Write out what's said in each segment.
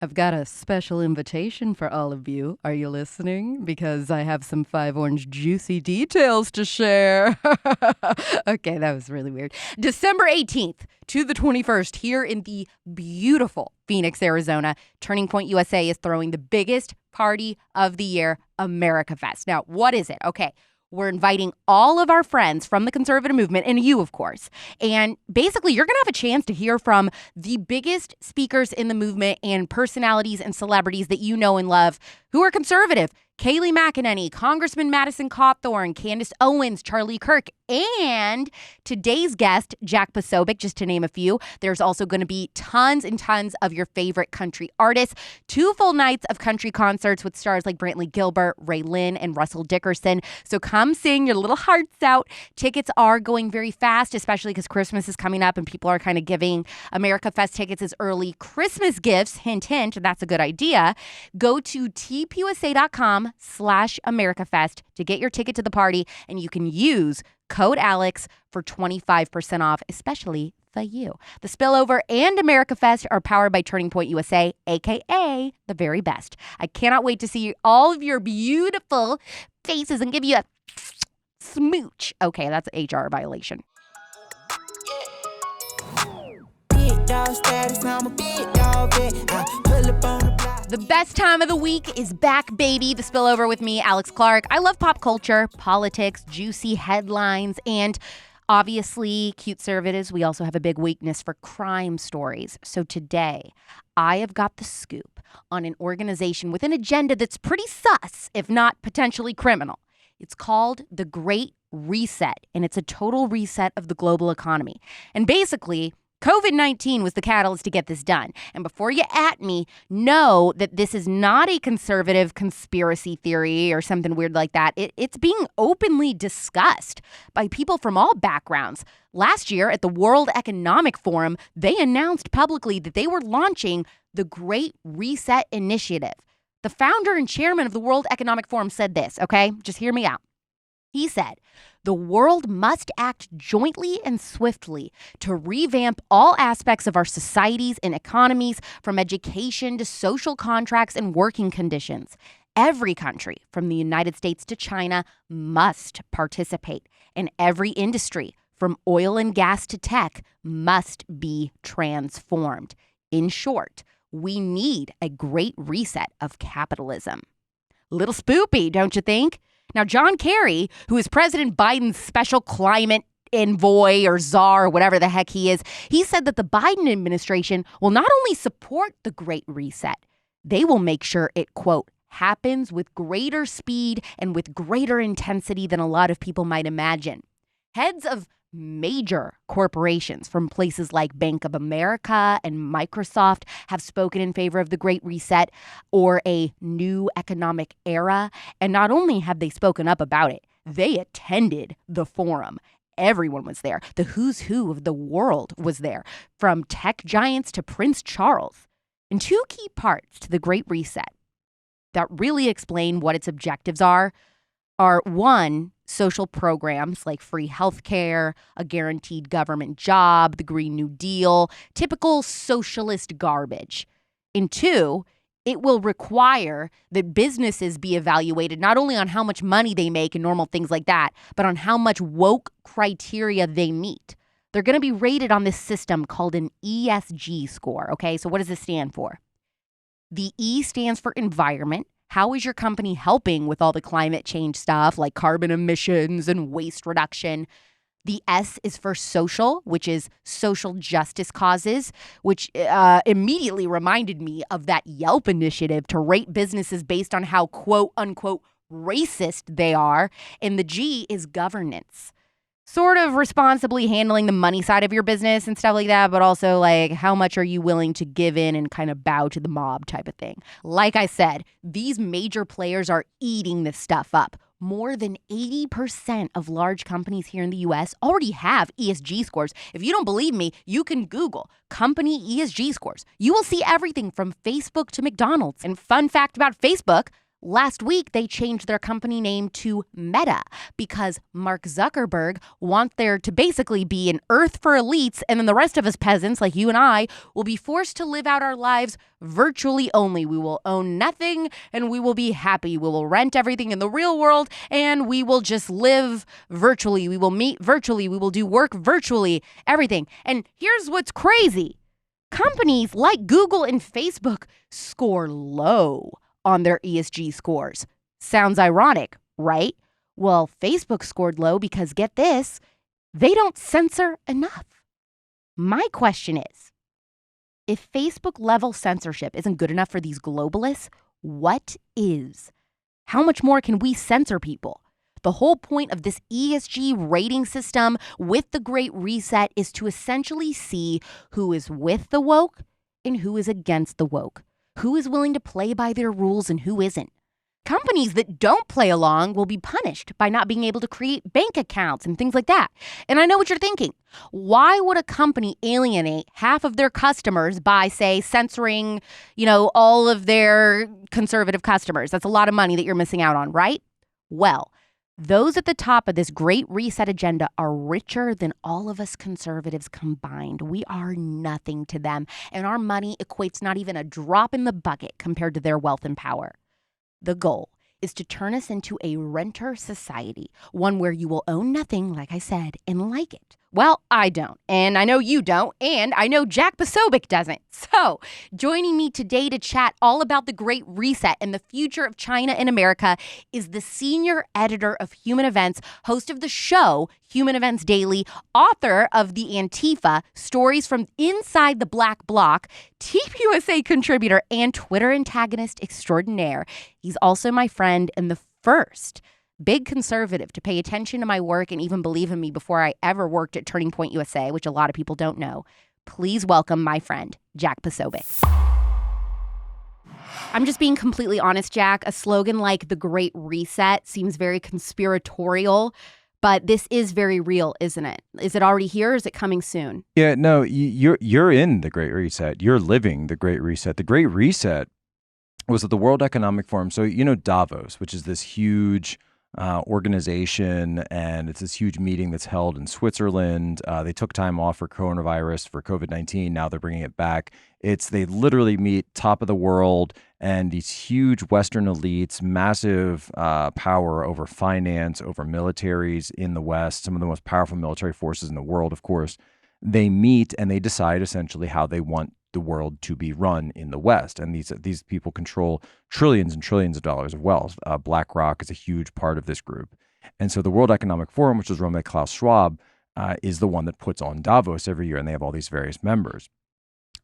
I've got a special invitation for all of you. Are you listening? Because I have some 5 orange juicy details to share. Okay, that was really weird. December 18th to the 21st here in the beautiful Phoenix, Arizona, Turning Point USA is throwing the biggest party of the year, America Fest. Now, what is it? Okay. We're inviting all of our friends from the conservative movement, and you, of course. And basically, you're going to have a chance to hear from the biggest speakers in the movement and personalities and celebrities that you know and love who are conservative. Kayleigh McEnany, Congressman Madison Cawthorn, Candace Owens, Charlie Kirk, and today's guest, Jack Posobiec, just to name a few. There's also going to be tons and tons of your favorite country artists. 2 full nights of country concerts with stars like Brantley Gilbert, Ray Lynn, and Russell Dickerson. So come sing your little hearts out. Tickets are going very fast, especially because Christmas is coming up and people are kind of giving America Fest tickets as early Christmas gifts. Hint, hint, that's a good idea. Go to tpusa.com/AmericaFest to get your ticket to the party, and you can use code Alex for 25% off, especially for you. The Spillover and America Fest are powered by Turning Point USA, a.k.a. the very best. I cannot wait to see all of your beautiful faces and give you a smooch. Okay, that's an HR violation. The best time of the week is back, baby. The Spillover with me, Alex Clark. I love pop culture, politics, juicy headlines, and obviously, cute conservatives. We also have a big weakness for crime stories. So today, I have got the scoop on an organization with an agenda that's pretty sus, if not potentially criminal. It's called the Great Reset, and it's a total reset of the global economy. And basically, COVID-19 was the catalyst to get this done. And before you at me, know that this is not a conservative conspiracy theory or something weird like that. It's being openly discussed by people from all backgrounds. Last year at the World Economic Forum, they announced publicly that they were launching the Great Reset Initiative. The founder and chairman of the World Economic Forum said this, okay? Just hear me out. He said, the world must act jointly and swiftly to revamp all aspects of our societies and economies, from education to social contracts and working conditions. Every country, from the United States to China, must participate, and every industry, from oil and gas to tech, must be transformed. In short, we need a great reset of capitalism. Little spoopy, don't you think? Now, John Kerry, who is President Biden's special climate envoy or czar or whatever the heck he is, he said that the Biden administration will not only support the Great Reset, they will make sure it, quote, happens with greater speed and with greater intensity than a lot of people might imagine. Heads of major corporations from places like Bank of America and Microsoft have spoken in favor of the Great Reset or a new economic era. And not only have they spoken up about it, they attended the forum. Everyone was there. The who's who of the world was there, from tech giants to Prince Charles. And 2 key parts to the Great Reset that really explain what its objectives are 1, social programs like free healthcare, a guaranteed government job, the Green New Deal, typical socialist garbage. And 2, it will require that businesses be evaluated not only on how much money they make and normal things like that, but on how much woke criteria they meet. They're going to be rated on this system called an ESG score, okay? So what does this stand for? The E stands for environment. How is your company helping with all the climate change stuff like carbon emissions and waste reduction? The S is for social, which is social justice causes, which immediately reminded me of that Yelp initiative to rate businesses based on how, quote unquote, racist they are. And the G is governance. Sort of responsibly handling the money side of your business and stuff like that, but also like how much are you willing to give in and kind of bow to the mob type of thing. Like I said, these major players are eating this stuff up. More than 80% of large companies here in the U.S. already have ESG scores. If you don't believe me, you can Google company ESG scores. You will see everything from Facebook to McDonald's. And fun fact about Facebook, Last week, they changed their company name to Meta because Mark Zuckerberg wants there to basically be an Earth for elites, and then the rest of us peasants, like you and I, will be forced to live out our lives virtually only. We will own nothing, and we will be happy. We will rent everything in the real world, and we will just live virtually. We will meet virtually. We will do work virtually, everything. And here's what's crazy. Companies like Google and Facebook score low on their ESG scores. Sounds ironic, right? Well, Facebook scored low because, get this, they don't censor enough. My question is, if Facebook level censorship isn't good enough for these globalists, what is? How much more can we censor people? The whole point of this ESG rating system with the Great Reset is to essentially see who is with the woke and who is against the woke, who is willing to play by their rules and who isn't. Companies that don't play along will be punished by not being able to create bank accounts and things like that. And I know what you're thinking. Why would a company alienate half of their customers by, say, censoring, all of their conservative customers? That's a lot of money that you're missing out on, right? Well, those at the top of this Great Reset agenda are richer than all of us conservatives combined. We are nothing to them, and our money equates not even a drop in the bucket compared to their wealth and power. The goal is to turn us into a renter society, one where you will own nothing, like I said, and like it. Well, I don't, and I know you don't, and I know Jack Posobiec doesn't. So, joining me today to chat all about the Great Reset and the future of China in America is the senior editor of Human Events, host of the show Human Events Daily, author of the Antifa, Stories from Inside the Black Bloc, TPUSA contributor, and Twitter antagonist extraordinaire. He's also my friend and the first big conservative to pay attention to my work and even believe in me before I ever worked at Turning Point USA, which a lot of people don't know. Please welcome my friend, Jack Posobiec. I'm just being completely honest, Jack. A slogan like the Great Reset seems very conspiratorial, but this is very real, isn't it? Is it already here or is it coming soon? Yeah, no, you're in the Great Reset. You're living the Great Reset. The Great Reset was at the World Economic Forum. So, Davos, which is this huge organization, and it's this huge meeting that's held in Switzerland. They took time off for coronavirus, for COVID-19. Now they're bringing it back. They literally meet top of the world, and these huge Western elites, massive power over finance, over militaries in the West, some of the most powerful military forces in the world, of course. They meet and they decide essentially how they want the world to be run in the West. And these people control trillions and trillions of dollars of wealth. BlackRock is a huge part of this group. And so the World Economic Forum, which is run by Klaus Schwab, is the one that puts on Davos every year, and they have all these various members.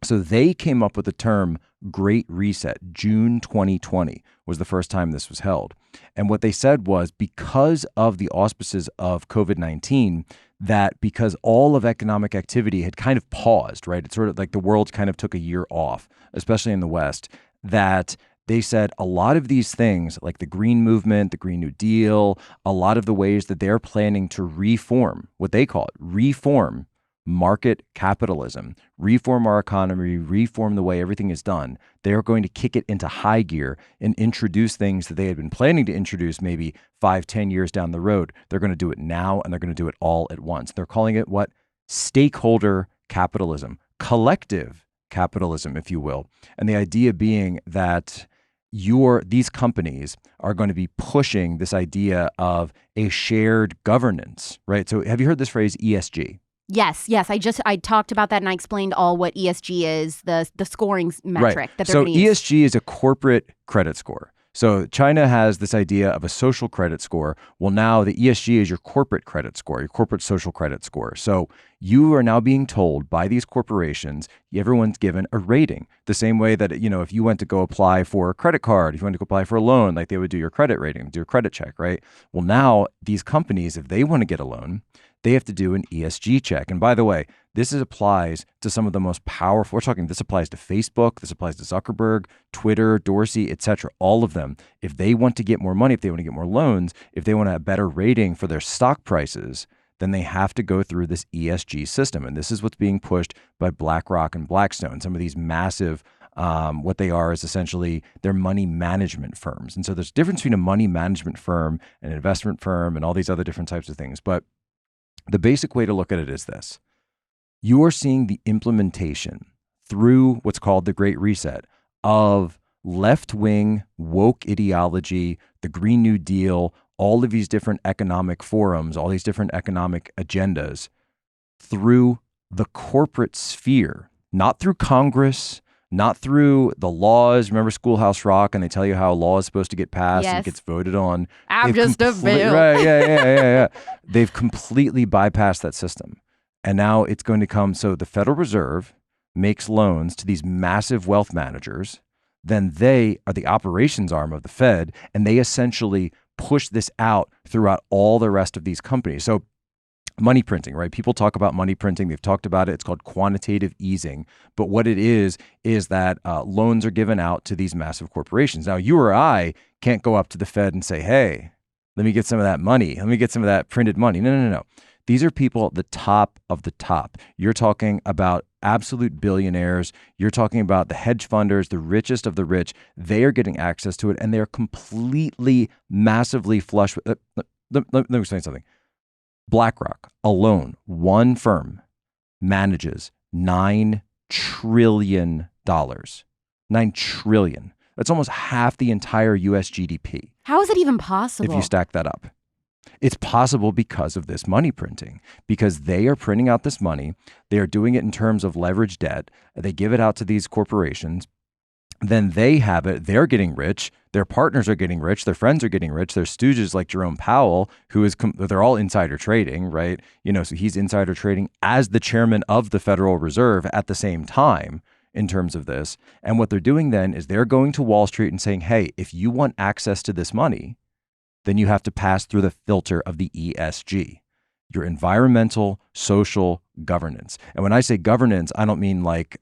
So they came up with the term Great Reset. June 2020 was the first time this was held. And what they said was, because of the auspices of COVID-19, that because all of economic activity had kind of paused, right? It's sort of like the world kind of took a year off, especially in the West, that they said a lot of these things, like the Green Movement, the Green New Deal, a lot of the ways that they're planning to reform, what they call it, reform market capitalism, reform our economy, reform the way everything is done. They're going to kick it into high gear and introduce things that they had been planning to introduce maybe 5-10 years down the road. They're going to do it now, and they're going to do it all at once. They're calling it what? Stakeholder capitalism, collective capitalism, if you will. And the idea being that these companies are going to be pushing this idea of a shared governance, right? So have you heard this phrase ESG? Yes. I talked about that and I explained all what ESG is, the scoring metric that they're going to use. So ESG is a corporate credit score. So China has this idea of a social credit score. Well, now the ESG is your corporate credit score, your corporate social credit score. So you are now being told by these corporations, everyone's given a rating. The same way that, if you went to go apply for a credit card, if you went to go apply for a loan, like they would do your credit rating, do a credit check, right? Well, now these companies, if they want to get a loan, they have to do an ESG check. And by the way, this applies to some of the most powerful, this applies to Facebook, this applies to Zuckerberg, Twitter, Dorsey, etc. All of them. If they want to get more money, if they want to get more loans, if they want a better rating for their stock prices, then they have to go through this ESG system. And this is what's being pushed by BlackRock and Blackstone, some of these massive What they are is essentially they're money management firms. And so there's a difference between a money management firm and an investment firm and all these other different types of things. But the basic way to look at it is this. You are seeing the implementation through what's called the Great Reset of left-wing woke ideology, the Green New Deal, all of these different economic forums, all these different economic agendas through the corporate sphere, not through Congress, not through the laws. Remember Schoolhouse Rock, and they tell you how a law is supposed to get passed and it gets voted on. I'm just a bill. Right, yeah. They've completely bypassed that system. And now it's going to come. So the Federal Reserve makes loans to these massive wealth managers. Then they are the operations arm of the Fed, and they essentially push this out throughout all the rest of these companies. So money printing, right? People talk about money printing. They've talked about it. It's called quantitative easing. But what it is that loans are given out to these massive corporations. Now, you or I can't go up to the Fed and say, hey, let me get some of that money. Let me get some of that printed money. No. These are people at the top of the top. You're talking about absolute billionaires. You're talking about the hedge funders, the richest of the rich. They are getting access to it, and they're completely, massively flush with let me explain something. BlackRock alone, one firm, manages $9 trillion. $9 trillion. That's almost half the entire US GDP. How is it even possible? If you stack that up. It's possible because of this money printing, because they are printing out this money. They are doing it in terms of leveraged debt. They give it out to these corporations. Then they have it. They're getting rich. Their partners are getting rich. Their friends are getting rich. Their stooges like Jerome Powell, they're all insider trading, right? So he's insider trading as the chairman of the Federal Reserve at the same time in terms of this. And what they're doing then is they're going to Wall Street and saying, hey, if you want access to this money, then you have to pass through the filter of the ESG, your environmental, social governance. And when I say governance, I don't mean like,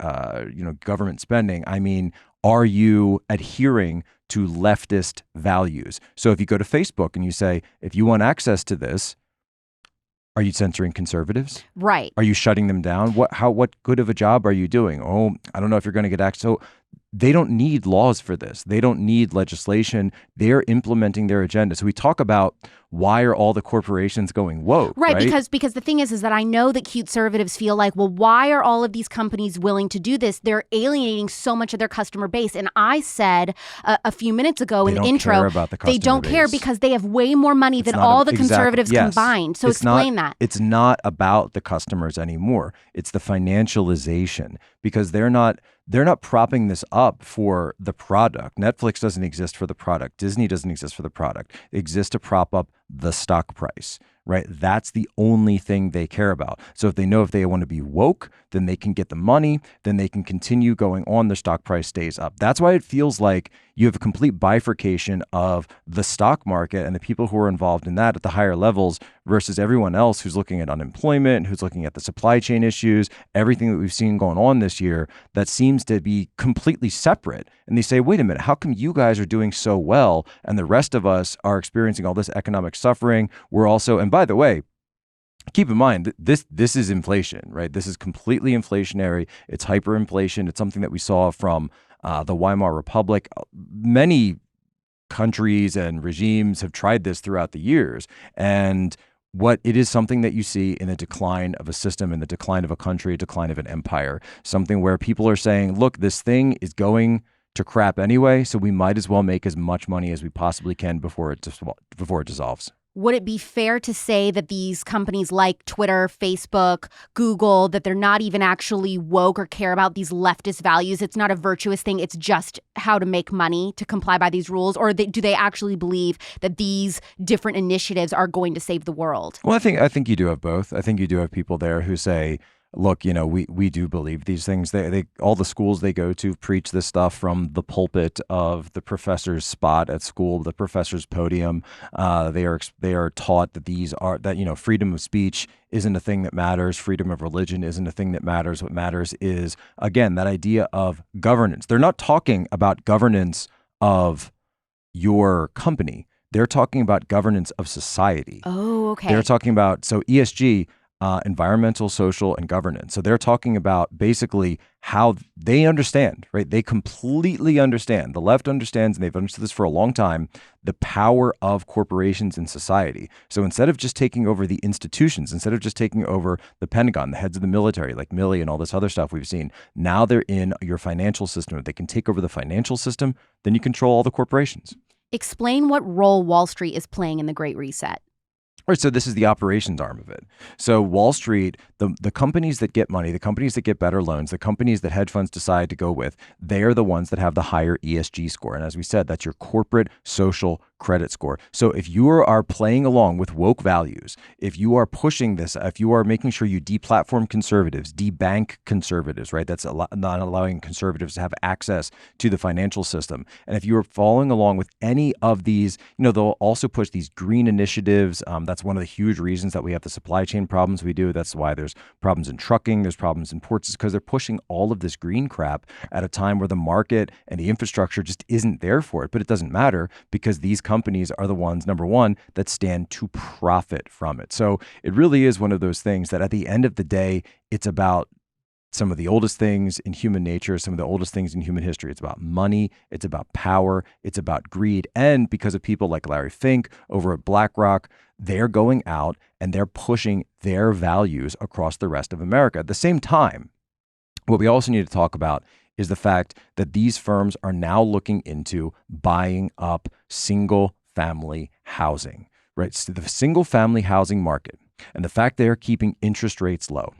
government spending. I mean, are you adhering to leftist values? So if you go to Facebook and you say, if you want access to this, are you censoring conservatives? Right. Are you shutting them down? What good of a job are you doing? Oh, I don't know if you're going to get access. So they don't need laws for this. They don't need legislation. They're implementing their agenda. So we talk about why are all the corporations going woke? Right, because the thing is that I know that conservatives feel like, well, why are all of these companies willing to do this? They're alienating so much of their customer base. And I said a few minutes ago in the intro, they don't care because they have way more money than all the conservatives combined. So explain that. It's not about the customers anymore. It's the financialization, because they're not propping this up for the product. Netflix doesn't exist for the product. Disney doesn't exist for the product. It exists to prop up the stock price, right? That's the only thing they care about. So if they want to be woke, then they can get the money, then they can continue going on, their stock price stays up. That's why it feels like you have a complete bifurcation of the stock market and the people who are involved in that at the higher levels versus everyone else who's looking at unemployment, who's looking at the supply chain issues, everything that we've seen going on this year that seems to be completely separate. And they say, wait a minute, how come you guys are doing so well and the rest of us are experiencing all this economic suffering? We're also, and by the way, keep in mind, this is inflation, right? This is completely inflationary. It's hyperinflation. It's something that we saw from the Weimar Republic. Many countries and regimes have tried this throughout the years. And it is something that you see in the decline of a system, in the decline of a country, a decline of an empire, something where people are saying, look, this thing is going to crap anyway, so we might as well make as much money as we possibly can before it dissolves. Would it be fair to say that these companies like Twitter, Facebook, Google, that they're not even actually woke or care about these leftist values? It's not a virtuous thing. It's just how to make money to comply by these rules? Or do they actually believe that these different initiatives are going to save the world? Well, I think you do have both. I think you do have people there who say, look, we do believe these things. They all the schools they go to preach this stuff from the pulpit of the professor's spot at school, the professor's podium. They are taught that freedom of speech isn't a thing that matters. Freedom of religion isn't a thing that matters. What matters is, again, that idea of governance. They're not talking about governance of your company. They're talking about governance of society. Oh, okay. They're talking about, so ESG, environmental, social, and governance. So they're talking about basically how they understand, right? They completely understand. The left understands, and they've understood this for a long time, the power of corporations in society. So instead of just taking over the institutions, instead of just taking over the Pentagon, the heads of the military, like Milley and all this other stuff we've seen, now they're in your financial system. If they can take over the financial system, then you control all the corporations. Explain what role Wall Street is playing in the Great Reset. Right, so this is the operations arm of it. So Wall Street, the companies that get money, the companies that get better loans, the companies that hedge funds decide to go with, they are the ones that have the higher ESG score. And as we said, that's your corporate social credit score. So if you are playing along with woke values, if you are pushing this, if you are making sure you deplatform conservatives, debank conservatives, right? That's not allowing conservatives to have access to the financial system. And if you are following along with any of these, they'll also push these green initiatives. That's one of the huge reasons that we have the supply chain problems we do. That's why there's problems in trucking, there's problems in ports, is because they're pushing all of this green crap at a time where the market and the infrastructure just isn't there for it. But it doesn't matter because these companies are the ones, number one, that stand to profit from it. So it really is one of those things that at the end of the day, it's about some of the oldest things in human nature, some of the oldest things in human history. It's about money, it's about power, it's about greed. And because of people like Larry Fink over at BlackRock, they're going out and they're pushing their values across the rest of America. At the same time, what we also need to talk about is the fact that these firms are now looking into buying up single family housing, right? So the single family housing market and the fact they are keeping interest rates low.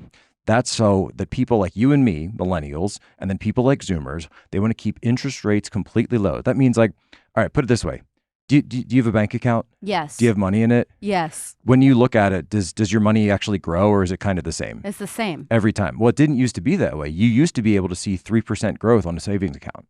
That's so that people like you and me, millennials, and then people like Zoomers, they want to keep interest rates completely low. That means all right, put it this way. Do you have a bank account? Yes. Do you have money in it? Yes. When you look at it, does your money actually grow or is it kind of the same? It's the same. Every time. Well, it didn't used to be that way. You used to be able to see 3% growth on a savings account.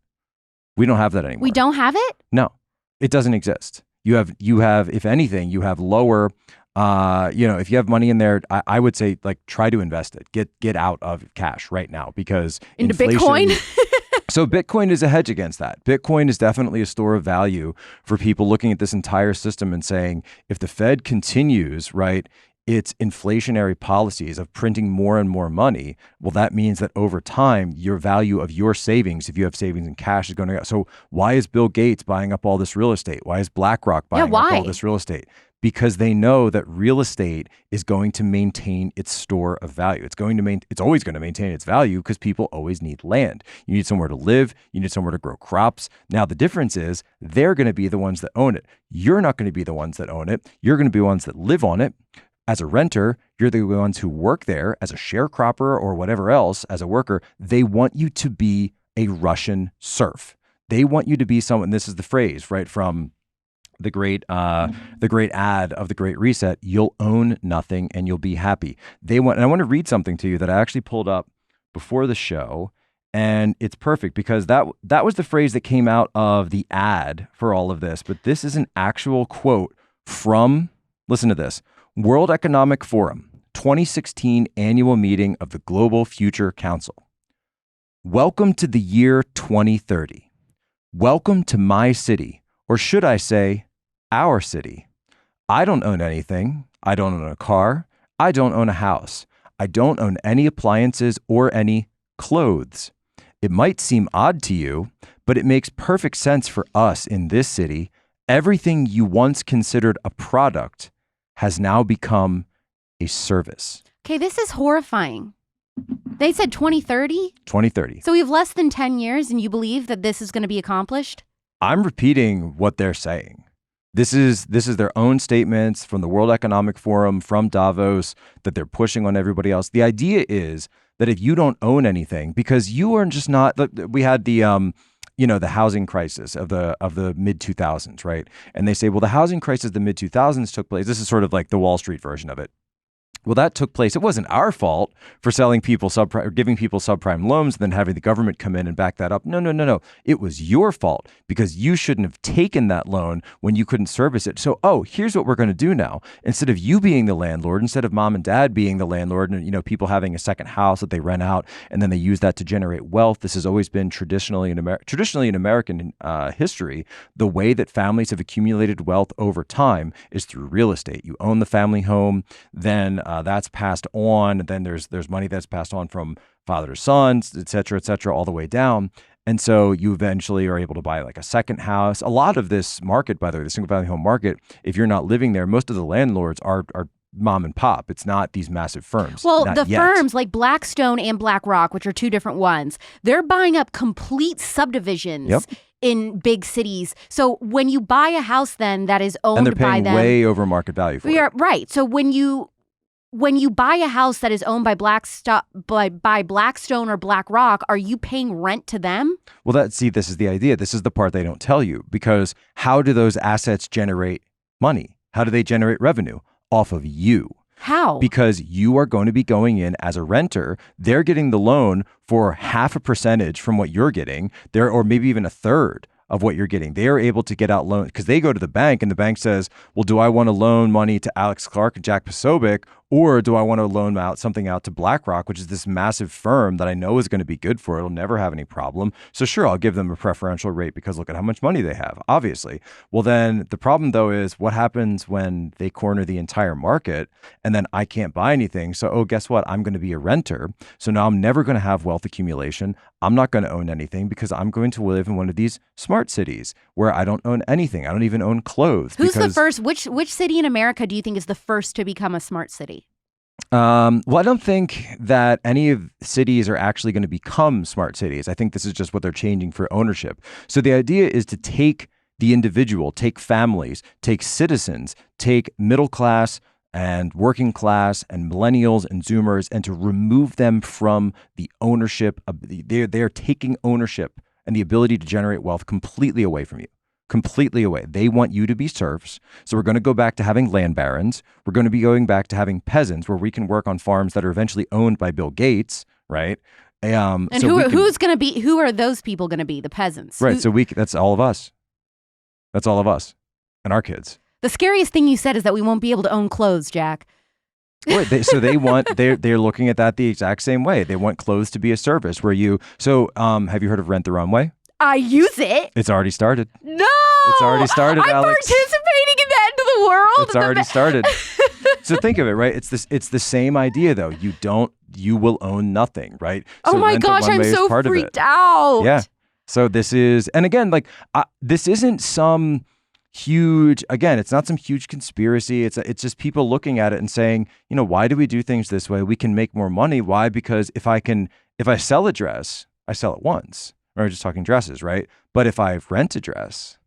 We don't have that anymore. We don't have it? No, it doesn't exist. You have, if anything, you have lower, if you have money in there, I would say try to invest it. Get out of cash right now because into inflation, Bitcoin. So Bitcoin is a hedge against that. Bitcoin is definitely a store of value for people looking at this entire system and saying, if the Fed continues, right, its inflationary policies of printing more and more money, well, that means that over time, your value of your savings, if you have savings in cash, is going to go. So why is Bill Gates buying up all this real estate? Why is BlackRock buying up all this real estate? Because they know that real estate is going to maintain its store of value. It's always going to maintain its value because people always need land. You need somewhere to live. You need somewhere to grow crops. Now, the difference is they're going to be the ones that own it. You're not going to be the ones that own it. You're going to be the ones that live on it. As a renter, you're the ones who work there as a sharecropper or whatever else as a worker. They want you to be a Russian serf. They want you to be someone, this is the phrase, right, from the great ad of the Great Reset, you'll own nothing and you'll be happy. And I want to read something to you that I actually pulled up before the show, and it's perfect because that was the phrase that came out of the ad for all of this. But this is an actual quote from, listen to this, World Economic Forum, 2016 annual meeting of the Global Future Council. Welcome to the year 2030. Welcome to my city, or should I say, our city. I don't own anything. I don't own a car. I don't own a house. I don't own any appliances or any clothes. It might seem odd to you, but it makes perfect sense for us in this city. Everything you once considered a product has now become a service. Okay, this is horrifying. They said 2030? 2030. So we have less than 10 years and you believe that this is going to be accomplished? I'm repeating what they're saying. This is their own statements from the World Economic Forum, from Davos, that they're pushing on everybody else. The idea is that if you don't own anything, because you are just not, we had the housing crisis of the mid 2000s, right? And they say, well, the housing crisis of the mid 2000s took place. This is sort of like the Wall Street version of it. Well, that took place. It wasn't our fault for selling people subprime, or giving people subprime loans, and then having the government come in and back that up. No. It was your fault because you shouldn't have taken that loan when you couldn't service it. So, here's what we're going to do now. Instead of you being the landlord, instead of mom and dad being the landlord, and people having a second house that they rent out, and then they use that to generate wealth. This has always been traditionally in American history. The way that families have accumulated wealth over time is through real estate. You own the family home, then That's passed on. Then there's money that's passed on from father to sons, et cetera, all the way down. And so you eventually are able to buy like a second house. A lot of this market, by the way, the single family home market, if you're not living there, most of the landlords are mom and pop. It's not these massive firms. Well, not the yet. firms like Blackstone and BlackRock, which are two different ones, they're buying up complete subdivisions in big cities. So when you buy a house then that is owned by them. And they're paying way over market value for it. Right. So when you buy a house that is owned by Blackstone or BlackRock, are you paying rent to them? Well, this is the idea. This is the part they don't tell you, because how do those assets generate money? How do they generate revenue? Off of you. How? Because you are going to be going in as a renter. They're getting the loan for half a percentage from what you're getting there, or maybe even a third of what you're getting. They are able to get out loans because they go to the bank and the bank says, well, do I want to loan money to Alex Clark and Jack Posobiec, or do I want to loan something out to BlackRock, which is this massive firm that I know is going to be good for it. It'll never have any problem. So sure, I'll give them a preferential rate because look at how much money they have, obviously. Well, then the problem though is what happens when they corner the entire market and then I can't buy anything. So, oh, guess what? I'm going to be a renter. So now I'm never going to have wealth accumulation. I'm not going to own anything because I'm going to live in one of these smart cities where I don't own anything. I don't even own clothes. Who's the first? Which city in America do you think is the first to become a smart city? Well, I don't think that any of cities are actually going to become smart cities. I think this is just what they're changing for ownership. So the idea is to take the individual, take families, take citizens, take middle class and working class and millennials and Zoomers, and to remove them from the ownership of they're taking ownership and the ability to generate wealth completely away from you. Completely away. They want you to be serfs. So we're going to go back to having land barons. We're going to be going back to having peasants where we can work on farms that are eventually owned by Bill Gates, right? And so who are those people going to be? The peasants. Right. That's all of us. That's all of us and our kids. The scariest thing you said is that we won't be able to own clothes, Jack. Right. They're looking at that the exact same way. They want clothes to be a service have you heard of Rent the Runway? I use it. It's already started. No! It's already started, I'm Alex. participating in that into the world. It's already started. So think of it, right? It's the same idea though. You will own nothing, right? So oh my gosh, I'm so freaked out. Yeah. So this is, and again, this isn't some huge, again, it's not some huge conspiracy. It's just people looking at it and saying, why do we do things this way? We can make more money. Why? Because if I sell a dress, I sell it once. We're just talking dresses, right? But if I rent a dress,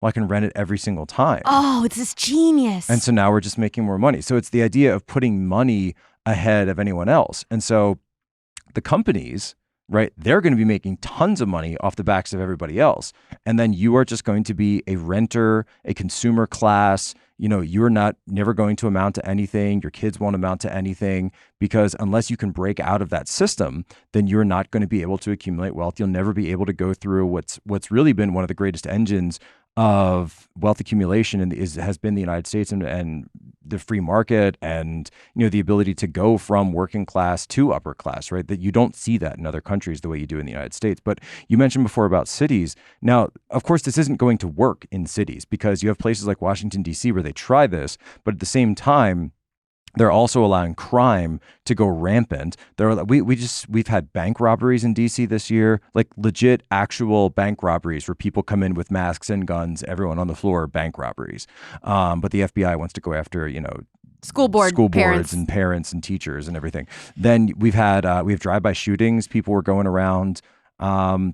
well, I can rent it every single time. Oh, it's this genius. And so now we're just making more money. So it's the idea of putting money ahead of anyone else. And so the companies, right, they're going to be making tons of money off the backs of everybody else. And then you are just going to be a renter, a consumer class. You're never going to amount to anything. Your kids won't amount to anything, because unless you can break out of that system, then you're not going to be able to accumulate wealth. You'll never be able to go through what's really been one of the greatest engines of wealth accumulation has been the United States and the free market and the ability to go from working class to upper class, right? That you don't see that in other countries the way you do in the United States. But you mentioned before about cities. Now, of course, this isn't going to work in cities because you have places like Washington, D.C. where they try this, but at the same time, they're also allowing crime to go rampant. We've had bank robberies in DC this year, like legit actual bank robberies where people come in with masks and guns, everyone on the floor, bank robberies. But the FBI wants to go after, school boards and parents and teachers and everything. Then we have drive-by shootings. People were going around.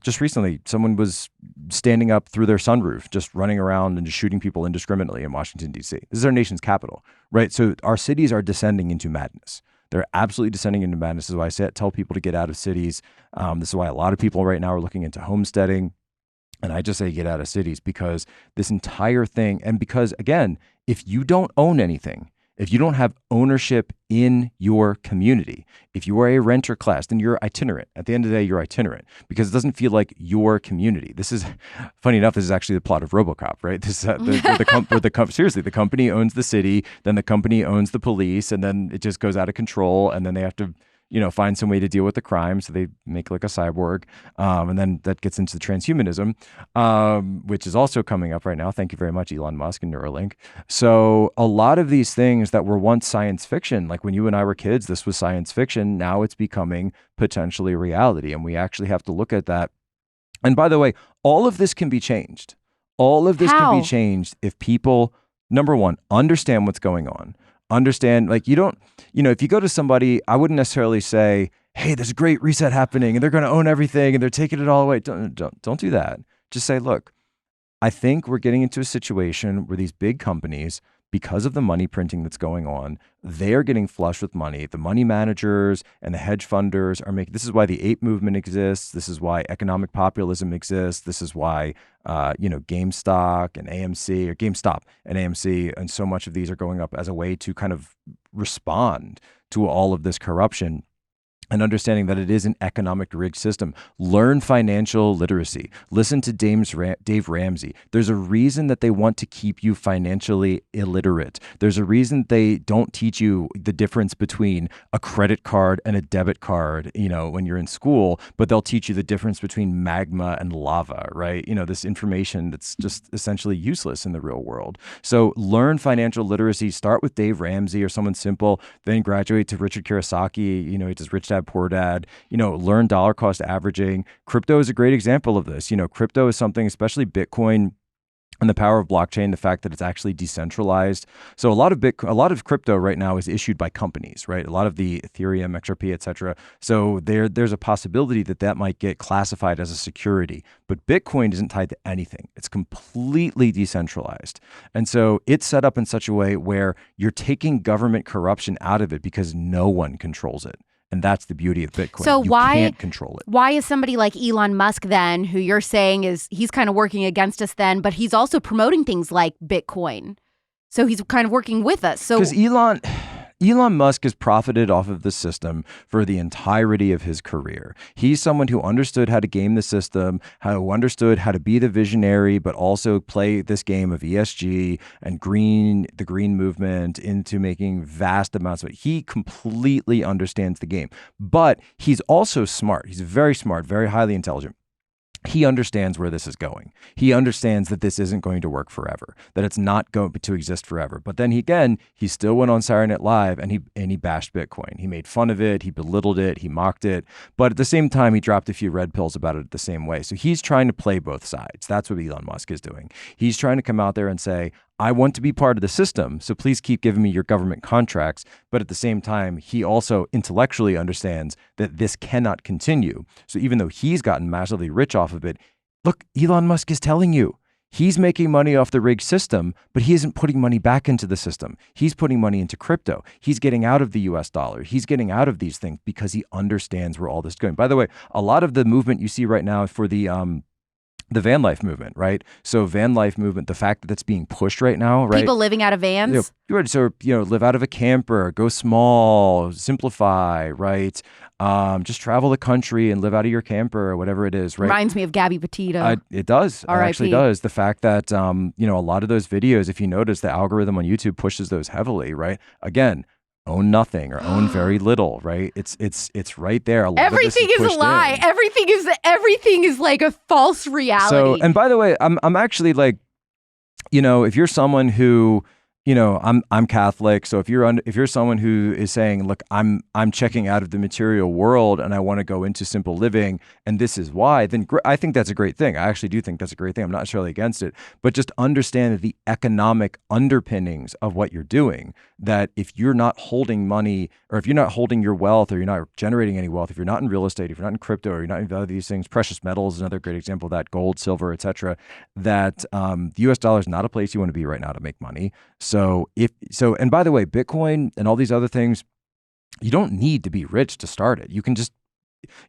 Just recently, someone was standing up through their sunroof, just running around and just shooting people indiscriminately in Washington, D.C. This is our nation's capital, right? So our cities are descending into madness. They're absolutely descending into madness. This is why I tell people to get out of cities. This is why a lot of people right now are looking into homesteading. And I just say get out of cities because this entire thing, and because, again, if you don't own anything, if you don't have ownership in your community, if you are a renter class, then you're itinerant. At the end of the day, you're itinerant because it doesn't feel like your community. This is, funny enough, this is actually the plot of RoboCop, right? This is seriously, the company owns the city, then the company owns the police, and then it just goes out of control, and then they have to find some way to deal with the crime. So they make like a cyborg. And then that gets into the transhumanism, which is also coming up right now. Thank you very much, Elon Musk and Neuralink. So a lot of these things that were once science fiction, like when you and I were kids, this was science fiction. Now it's becoming potentially reality. And we actually have to look at that. And by the way, all of this can be changed. All of this can be changed if people, number one, understand what's going on. Understand, like if you go to somebody, I wouldn't necessarily say, hey, there's a great reset happening and they're going to own everything and they're taking it all away. Don't do that. Just say, look, I think we're getting into a situation where these big companies, because of the money printing that's going on, they're getting flush with money. The money managers and the hedge funders are making, this is why the ape movement exists. This is why economic populism exists. This is why, GameStop and AMC and so much of these are going up as a way to kind of respond to all of this corruption. And understanding that it is an economic rigged system. Learn financial literacy. Listen to Dave Ramsey. There's a reason that they want to keep you financially illiterate. There's a reason they don't teach you the difference between a credit card and a debit card, when you're in school, but they'll teach you the difference between magma and lava, right? This information that's just essentially useless in the real world. So learn financial literacy. Start with Dave Ramsey or someone simple, then graduate to Richard Kiyosaki. He does Rich Dad, Poor Dad, learn dollar cost averaging. Crypto is a great example of this. Crypto is something, especially Bitcoin and the power of blockchain, the fact that it's actually decentralized. So a lot of crypto right now is issued by companies, right? A lot of the Ethereum, XRP, et cetera. So there's a possibility that might get classified as a security, but Bitcoin isn't tied to anything. It's completely decentralized. And so it's set up in such a way where you're taking government corruption out of it because no one controls it. And that's the beauty of Bitcoin. So you can't control it. Why is somebody like Elon Musk then, who you're saying he's kind of working against us then, but he's also promoting things like Bitcoin? So he's kind of working with us. So because Elon Musk has profited off of the system for the entirety of his career. He's someone who understood how to game the system, who understood how to be the visionary, but also play this game of ESG and the green movement into making vast amounts of it. He completely understands the game, but he's also smart. He's very smart, very highly intelligent. He understands where this is going. He understands that this isn't going to work forever, that it's not going to exist forever. But then he still went on Saturday Night Live and he bashed Bitcoin. He made fun of it. He belittled it. He mocked it. But at the same time, he dropped a few red pills about it the same way. So he's trying to play both sides. That's what Elon Musk is doing. He's trying to come out there and say, I want to be part of the system, so please keep giving me your government contracts. But at the same time, he also intellectually understands that this cannot continue. So even though he's gotten massively rich off of it, look, Elon Musk is telling you, he's making money off the rigged system, but he isn't putting money back into the system. He's putting money into crypto. He's getting out of the US dollar. He's getting out of these things because he understands where all this is going. By the way, a lot of the movement you see right now for the van life movement, right? So van life movement, the fact that it's being pushed right now, right? People living out of vans? Live out of a camper, go small, simplify, right? Just travel the country and live out of your camper or whatever it is, right? Reminds me of Gabby Petito. It does. It actually does. The fact that, a lot of those videos, if you notice, the algorithm on YouTube pushes those heavily, right? Again, own nothing or own very little, right? It's right there. Everything is a lie. Everything is like a false reality. So, and by the way, I'm actually like, if you're someone who, I'm Catholic. So if you're someone who is saying, look, I'm checking out of the material world and I want to go into simple living, and this is why, then I think that's a great thing. I actually do think that's a great thing. I'm not necessarily against it, but just understand the economic underpinnings of what you're doing. That if you're not holding money, or if you're not holding your wealth, or you're not generating any wealth, if you're not in real estate, if you're not in crypto, or you're not in value of these things, precious metals is another great example of that, gold, silver, etc. That the U.S. dollar is not a place you want to be right now to make money. And by the way, Bitcoin and all these other things, you don't need to be rich to start it. You can just,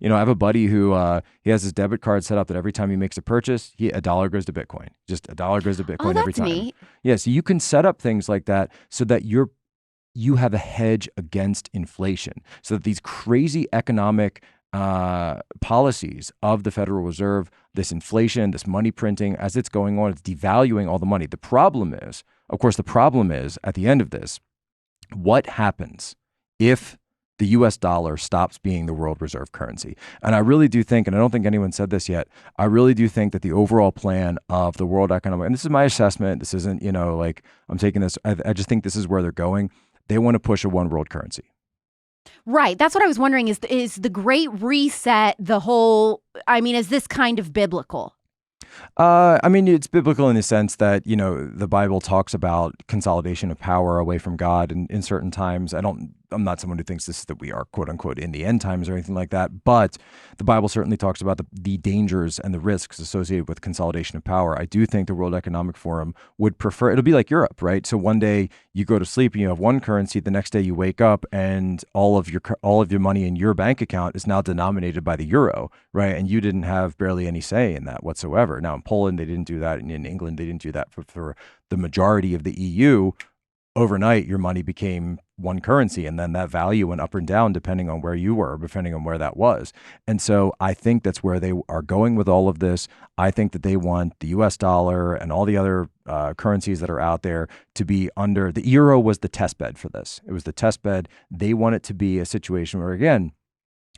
I have a buddy who he has his debit card set up that every time he makes a purchase, $1 goes to Bitcoin. Just $1 goes to Bitcoin every time. Neat. Yeah, so you can set up things like that so that you have a hedge against inflation. So that these crazy economic policies of the Federal Reserve, this inflation, this money printing, as it's going on, it's devaluing all the money. The problem is at the end of this, what happens if the US dollar stops being the world reserve currency. And I really do think, and I don't think anyone said this yet, I really do think that the overall plan of the World Economic, and this is my assessment, this isn't, like I'm taking this, I just think this is where they're going. They want to push a one world currency. Right. That's what I was wondering. Is the Great Reset the whole, is this kind of biblical? It's biblical in the sense that, the Bible talks about consolidation of power away from God in certain times. I'm not someone who thinks that we are, quote unquote, in the end times or anything like that. But the Bible certainly talks about the dangers and the risks associated with consolidation of power. I do think the World Economic Forum would prefer, it'll be like Europe, right? So one day you go to sleep and you have one currency, the next day you wake up and all of your money in your bank account is now denominated by the euro, right? And you didn't have barely any say in that whatsoever. Now in Poland, they didn't do that. And in England, they didn't do that for the majority of the EU. Overnight, your money became one currency, and then that value went up and down depending on where you were, depending on where that was. And so I think that's where they are going with all of this. I think that they want the US dollar and all the other currencies that are out there to be under. The euro was the test bed for this. It was the test bed. They want it to be a situation where, again,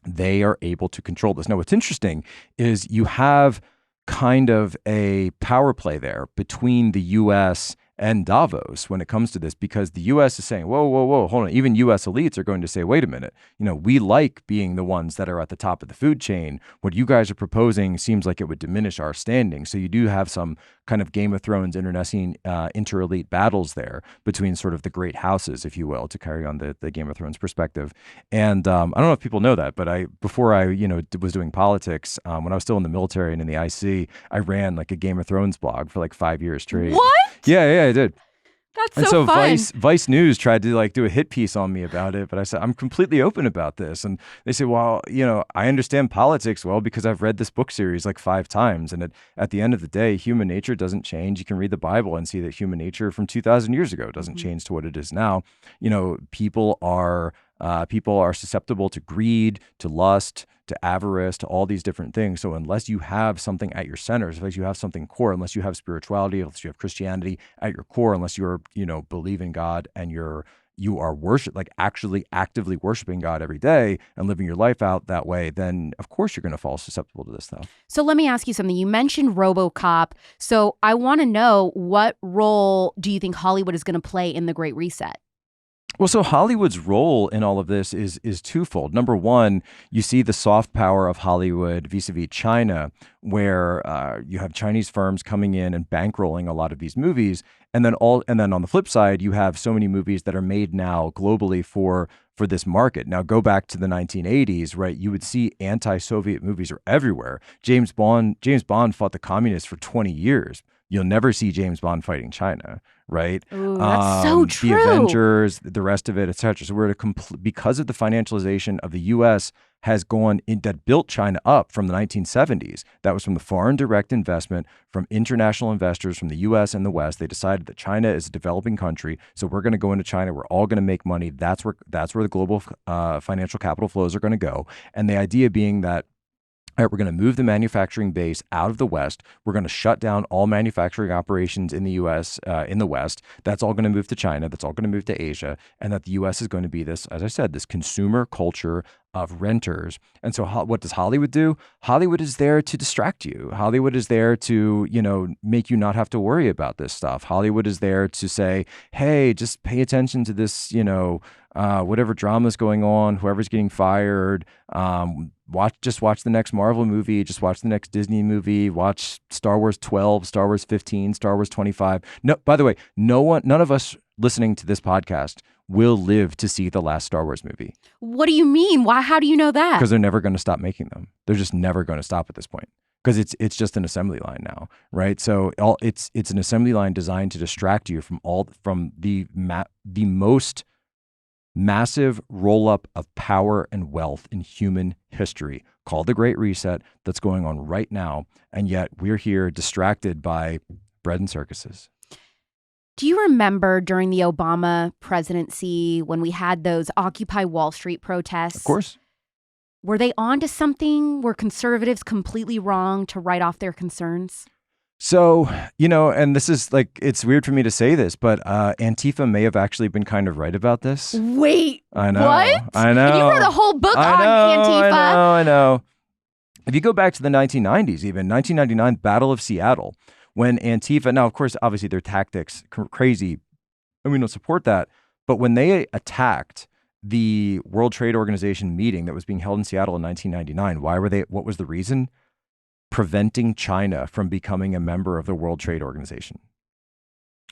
they are able to control this. Now, what's interesting is you have kind of a power play there between the US and Davos when it comes to this, because the U.S. is saying, whoa, hold on. Even U.S. elites are going to say, wait a minute, we like being the ones that are at the top of the food chain. What you guys are proposing seems like it would diminish our standing. So you do have some kind of Game of Thrones internecine inter-elite battles there between sort of the great houses, if you will, to carry on the Game of Thrones perspective. And I don't know if people know that, but before I was doing politics, when I was still in the military and in the IC, I ran like a Game of Thrones blog for like 5 years straight. What? Yeah, I did. That's so fun. Vice News tried to do a hit piece on me about it, but I said I'm completely open about this, and they said, well, I understand politics well because I've read this book series like 5 times, and at the end of the day, human nature doesn't change. You can read the Bible and see that human nature from 2,000 years ago doesn't change to what it is now. People are susceptible to greed, to lust, to avarice, to all these different things. So unless you have something at your center, unless you have something core, unless you have spirituality, unless you have Christianity at your core, unless you're, believe in God and you are actually actively worshiping God every day and living your life out that way, then of course you're going to fall susceptible to this though. So let me ask you something. You mentioned RoboCop. So I want to know, what role do you think Hollywood is going to play in the Great Reset? Well, so Hollywood's role in all of this is twofold. Number one, you see the soft power of Hollywood vis-a-vis China, where you have Chinese firms coming in and bankrolling a lot of these movies, and then on the flip side, you have so many movies that are made now globally for this market. Now, go back to the 1980s, right? You would see anti-Soviet movies are everywhere. James Bond fought the communists for 20 years. You'll never see James Bond fighting China, right? Ooh, that's so true. The Avengers, the rest of it, etc. So we're because of the financialization of the U.S. has gone in, that built China up from the 1970s. That was from the foreign direct investment from international investors from the U.S. and the West. They decided that China is a developing country, so we're going to go into China. We're all going to make money. That's where the global financial capital flows are going to go. And the idea being that, all right, we're going to move the manufacturing base out of the West. We're going to shut down all manufacturing operations in the U.S., in the West. That's all going to move to China. That's all going to move to Asia. And that the U.S. is going to be this, as I said, this consumer culture of renters. And so what does Hollywood do? Hollywood is there to distract you. Hollywood is there to, make you not have to worry about this stuff. Hollywood is there to say, hey, just pay attention to this, whatever drama's going on, whoever's getting fired, watch the next Marvel movie, just watch the next Disney movie, watch Star Wars 12, Star Wars 15, Star Wars 25. No, by the way, none of us listening to this podcast will live to see the last Star Wars movie. What do you mean? Why? How do you know that? Because they're never going to stop making them. They're just never going to stop at this point. Because it's just an assembly line now, right? So it's an assembly line designed to distract you from the most massive roll-up of power and wealth in human history, called the Great Reset, that's going on right now. And yet we're here distracted by bread and circuses. Do you remember during the Obama presidency when we had those Occupy Wall Street protests? Of course. Were they on to something? Were conservatives completely wrong to write off their concerns? So, and this is like, it's weird for me to say this, but Antifa may have actually been kind of right about this. Wait, I know. what? I know. And you wrote a whole book on Antifa. I know. If you go back to the 1990s, even 1999 Battle of Seattle, when Antifa, now, of course, obviously their tactics crazy, and we don't support that. But when they attacked the World Trade Organization meeting that was being held in Seattle in 1999, what was the reason? Preventing China from becoming a member of the World Trade Organization.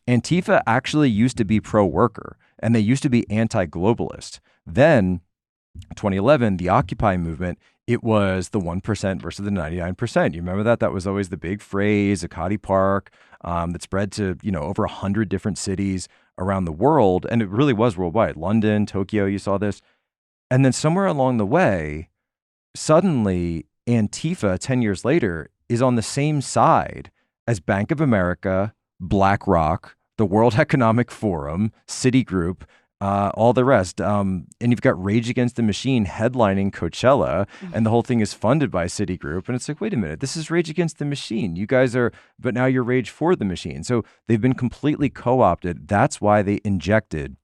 Antifa actually used to be pro-worker, and they used to be anti-globalist. Then, 2011, the Occupy movement, it was the 1% versus the 99%. You remember that? That was always the big phrase, Zuccotti Park, that spread to, over 100 different cities around the world. And it really was worldwide. London, Tokyo, you saw this. And then somewhere along the way, suddenly Antifa, 10 years later, is on the same side as Bank of America, BlackRock, the World Economic Forum, Citigroup, all the rest. And you've got Rage Against the Machine headlining Coachella, and the whole thing is funded by Citigroup. And it's like, wait a minute, this is Rage Against the Machine. You guys are, but now you're Rage for the Machine. So they've been completely co-opted. That's why they injected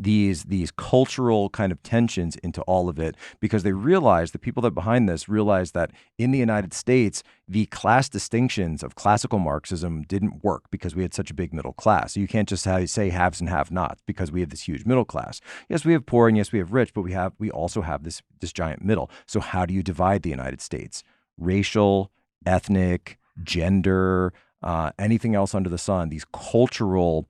these cultural kind of tensions into all of it, because they realized, the people that behind this realized, that in the United States, the class distinctions of classical Marxism didn't work because we had such a big middle class. So you can't just say haves and have-nots, because we have this huge middle class. Yes, we have poor, and yes, we have rich, but we also have this giant middle. So how do you divide the United States? Racial, ethnic, gender, anything else under the sun, these cultural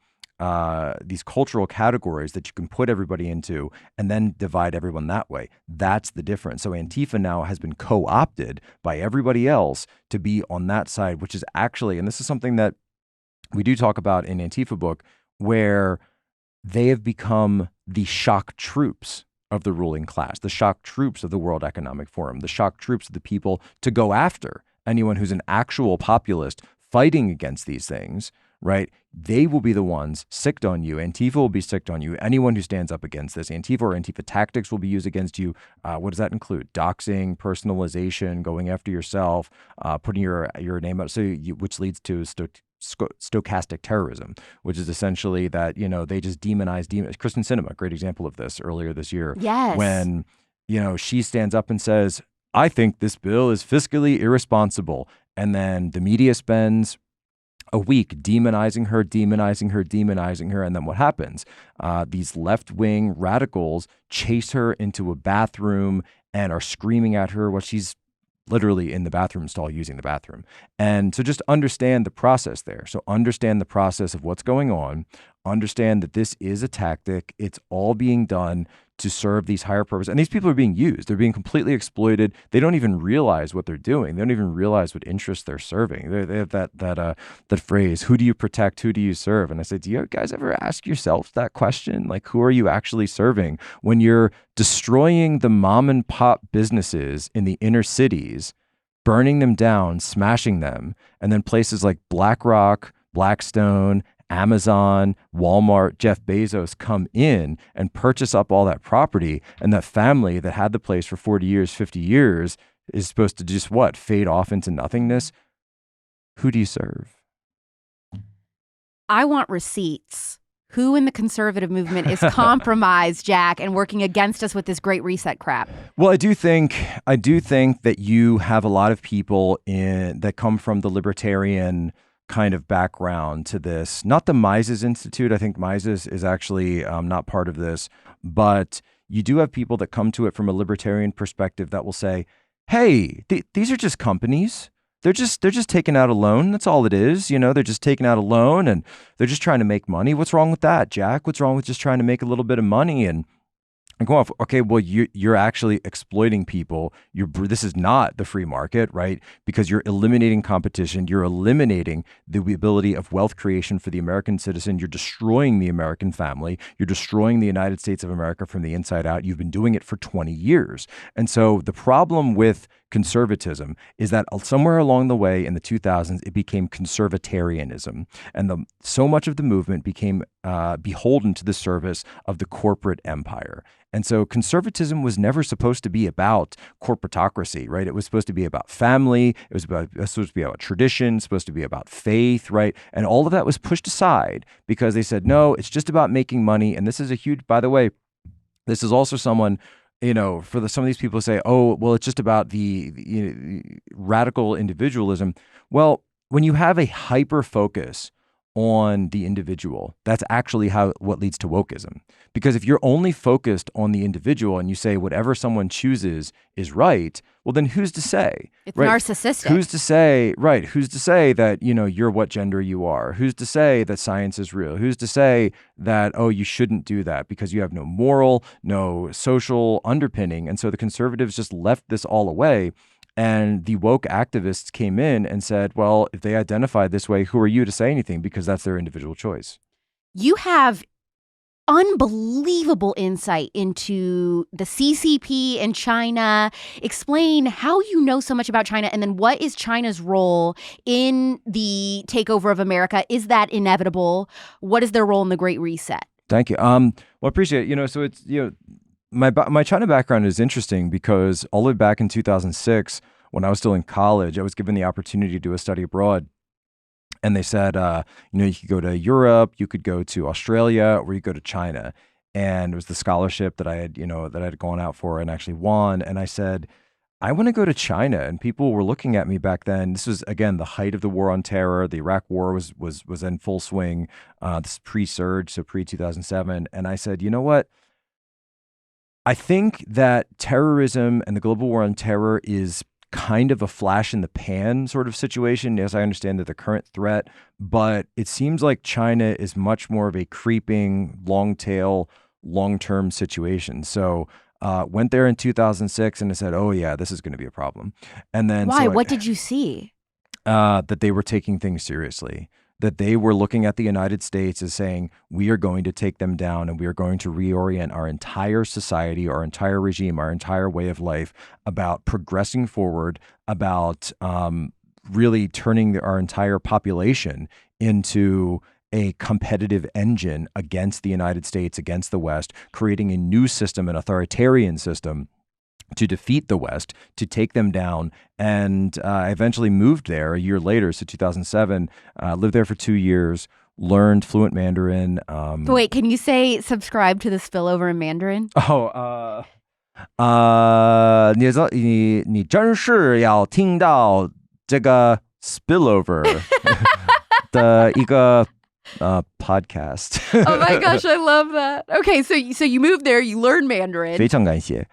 categories that you can put everybody into and then divide everyone that way. That's the difference. So Antifa now has been co-opted by everybody else to be on that side, which is actually, and this is something that we do talk about in Antifa book, where they have become the shock troops of the ruling class, the shock troops of the World Economic Forum, the shock troops of the people to go after anyone who's an actual populist fighting against these things, right? They will be the ones sicked on you. Antifa will be sicked on you. Anyone who stands up against this, Antifa or Antifa tactics will be used against you. What does that include? Doxing, personalization, going after yourself, putting your name up, which leads to stochastic terrorism, which is essentially that, they just demonize. Kristen Sinema, great example of this earlier this year. Yes. When, she stands up and says, I think this bill is fiscally irresponsible. And then the media spends a week demonizing her. And then what happens? These left-wing radicals chase her into a bathroom and are screaming at her while she's literally in the bathroom stall using the bathroom. And so just understand the process there. So understand the process of what's going on. Understand that this is a tactic. It's all being done to serve these higher purposes. And these people are being used. They're being completely exploited. They don't even realize what they're doing. They don't even realize what interests they're serving. They have that phrase, who do you protect? Who do you serve? And I say, do you guys ever ask yourself that question? Like, who are you actually serving when you're destroying the mom and pop businesses in the inner cities, burning them down, smashing them, and then places like BlackRock, Blackstone, Amazon, Walmart, Jeff Bezos come in and purchase up all that property, and that family that had the place for 40 years, 50 years is supposed to just fade off into nothingness? Who do you serve? I want receipts. Who in the conservative movement is compromised, Jack, and working against us with this great reset crap? Well, I do think that you have a lot of people that come from the libertarian kind of background to this. Not the Mises Institute. I think Mises is actually not part of this, but you do have people that come to it from a libertarian perspective that will say, hey, these are just companies. They're just taking out a loan. That's all it is. They're just taking out a loan and they're just trying to make money. What's wrong with that, Jack? What's wrong with just trying to make a little bit of money and go off? Okay, well, you're actually exploiting people. This is not the free market, right? Because you're eliminating competition. You're eliminating the ability of wealth creation for the American citizen. You're destroying the American family. You're destroying the United States of America from the inside out. You've been doing it for 20 years. And so the problem with conservatism is that somewhere along the way in the 2000s, it became conservatarianism. And so much of the movement became beholden to the service of the corporate empire. And so conservatism was never supposed to be about corporatocracy, right? It was supposed to be about family. It was supposed to be about tradition, supposed to be about faith, right? And all of that was pushed aside because they said, no, it's just about making money. And this is a huge, by the way, this is also someone, for some of these people say, oh, well, it's just about the radical individualism. Well, when you have a hyper focus on the individual, that's actually what leads to wokeism. Because if you're only focused on the individual and you say whatever someone chooses is right, well, then who's to say? It's right? narcissistic. Who's to say, right? Who's to say that, you're what gender you are? Who's to say that science is real? Who's to say that, oh, you shouldn't do that because you have no moral, no social underpinning? And so the conservatives just left this all away. And the woke activists came in and said, well, if they identify this way, who are you to say anything? Because that's their individual choice. You have unbelievable insight into the CCP and China. Explain how you know so much about China, and then what is China's role in the takeover of America? Is that inevitable? What is their role in the Great Reset? Thank you. Well, I appreciate it. So it's, my China background is interesting because all the way back in 2006, when I was still in college, I was given the opportunity to do a study abroad. And they said, you could go to Europe, you could go to Australia, or you go to China. And it was the scholarship that I had gone out for and actually won. And I said, I want to go to China. And people were looking at me back then. This was, again, the height of the war on terror. The Iraq war was in full swing. This is pre-surge, so pre-2007. And I said, you know what? I think that terrorism and the global war on terror is kind of a flash in the pan sort of situation. Yes, I understand that the current threat, but it seems like China is much more of a creeping, long tail, long-term situation. So went there in 2006 and I said, oh yeah, this is going to be a problem. And then why? What did you see? That they were taking things seriously. That they were looking at the United States as saying, we are going to take them down and we are going to reorient our entire society, our entire regime, our entire way of life about progressing forward, about really turning our entire population into a competitive engine against the United States, against the West, creating a new system, an authoritarian system to defeat the West, to take them down. And I eventually moved there a year later, so 2007, lived there for 2 years, learned fluent Mandarin. Wait, can you say subscribe to the spillover in Mandarin? Oh, 你真是要听到这个 spillover 的一个podcast. Oh my gosh, I love that. Okay, so you moved there, you learned Mandarin. 非常感谢.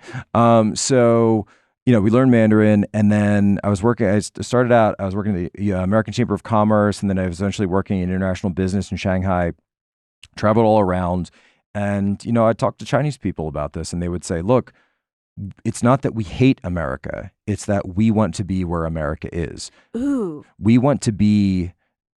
So, we learned Mandarin, and then I started out working at the American Chamber of Commerce, and then I was eventually working in international business in Shanghai, traveled all around. And, I talked to Chinese people about this, and they would say, look, it's not that we hate America. It's that we want to be where America is. Ooh. We want to be,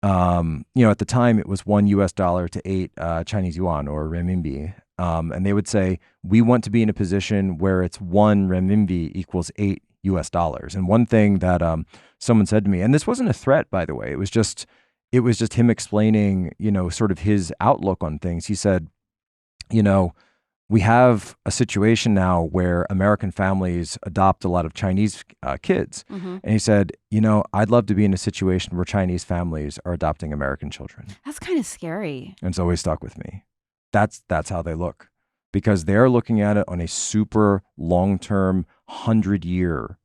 at the time it was $1 to 8 Chinese yuan or renminbi. And they would say, we want to be in a position where it's 1 renminbi equals $8. And one thing that someone said to me, and this wasn't a threat, by the way, it was just him explaining, sort of his outlook on things. He said, we have a situation now where American families adopt a lot of Chinese kids. Mm-hmm. And he said, I'd love to be in a situation where Chinese families are adopting American children. That's kind of scary. And it's always stuck with me. That's how they look, because they're looking at it on a super long-term 100-year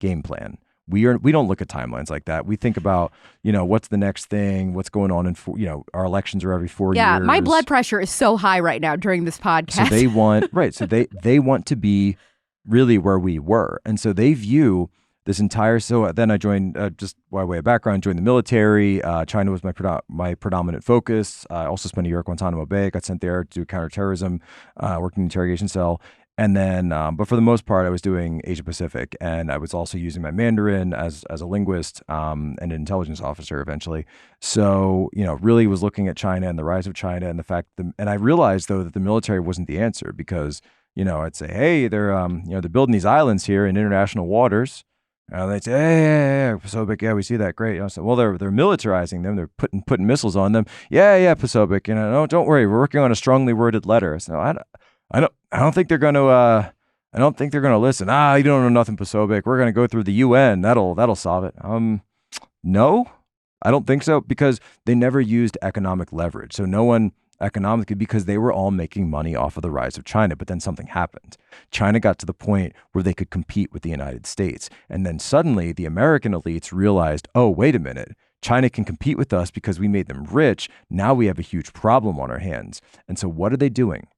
game plan. We don't look at timelines like that. We think about, what's the next thing, what's going on our elections are every 4 years. Yeah, my blood pressure is so high right now during this podcast. So they want, right. So they want to be really where we were. And so they view this entire, so then I joined, just by way of background, joined the military. China was my predominant focus. I also spent a year at Guantanamo Bay, got sent there to do counterterrorism, worked in the interrogation cell. And then, but for the most part, I was doing Asia Pacific, and I was also using my Mandarin as a linguist and an intelligence officer eventually. So, really was looking at China and the rise of China and the fact that, and I realized though that the military wasn't the answer, because I'd say, hey, they're building these islands here in international waters. They'd say, hey, Posobiec, yeah, we see that, great. So, well, they're militarizing them. They're putting missiles on them. Yeah, Posobiec, no, don't worry, we're working on a strongly worded letter. So I don't think they're going to. I don't think they're going to listen. You don't know nothing, Posobiec. We're going to go through the UN. That'll solve it. No, I don't think so, because they never used economic leverage. So no one economically, because they were all making money off of the rise of China. But then something happened. China got to the point where they could compete with the United States. And then suddenly the American elites realized, oh, wait a minute. China can compete with us because we made them rich. Now we have a huge problem on our hands. And so what are they doing?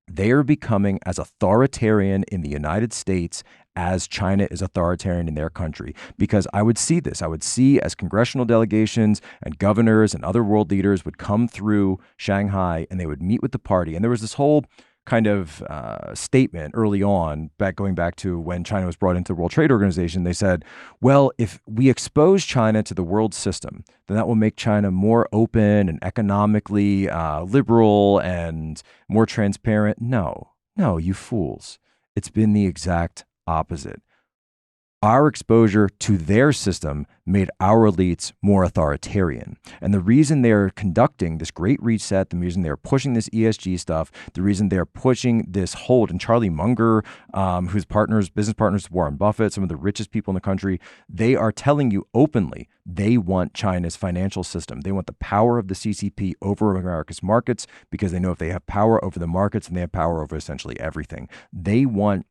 They are becoming as authoritarian in the United States as China is authoritarian in their country. Because I would see this. I would see as congressional delegations and governors and other world leaders would come through Shanghai and they would meet with the party. And there was this whole kind of statement early on, going back to when China was brought into the World Trade Organization. They said, well, if we expose China to the world system, then that will make China more open and economically liberal and more transparent. No, you fools. It's been the exact opposite. Our exposure to their system made our elites more authoritarian. And the reason they're conducting this great reset, the reason they're pushing this ESG stuff, the reason they're pushing this hold, and Charlie Munger, whose business partners with Warren Buffett, some of the richest people in the country, they are telling you openly they want China's financial system. They want the power of the CCP over America's markets, because they know if they have power over the markets, and they have power over essentially everything. They want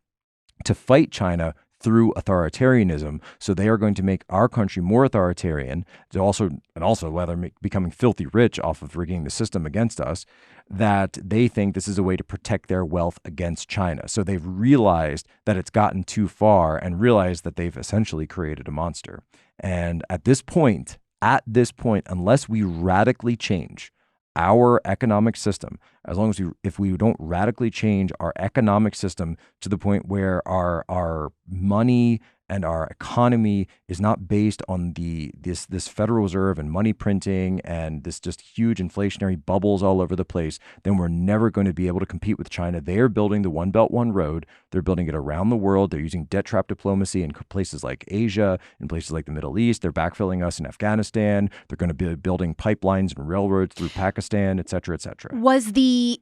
to fight China through authoritarianism. So they are going to make our country more authoritarian, while they're becoming filthy rich off of rigging the system against us, that they think this is a way to protect their wealth against China. So they've realized that it's gotten too far and realized that they've essentially created a monster. And at this point, unless we radically change our economic system, if we don't radically change our economic system to the point where our money and our economy is not based on this Federal Reserve and money printing and this just huge inflationary bubbles all over the place, then we're never going to be able to compete with China. They are building the One Belt, One Road. They're building it around the world. They're using debt trap diplomacy in places like Asia, in places like the Middle East. They're backfilling us in Afghanistan. They're going to be building pipelines and railroads through Pakistan, et cetera, et cetera. Was the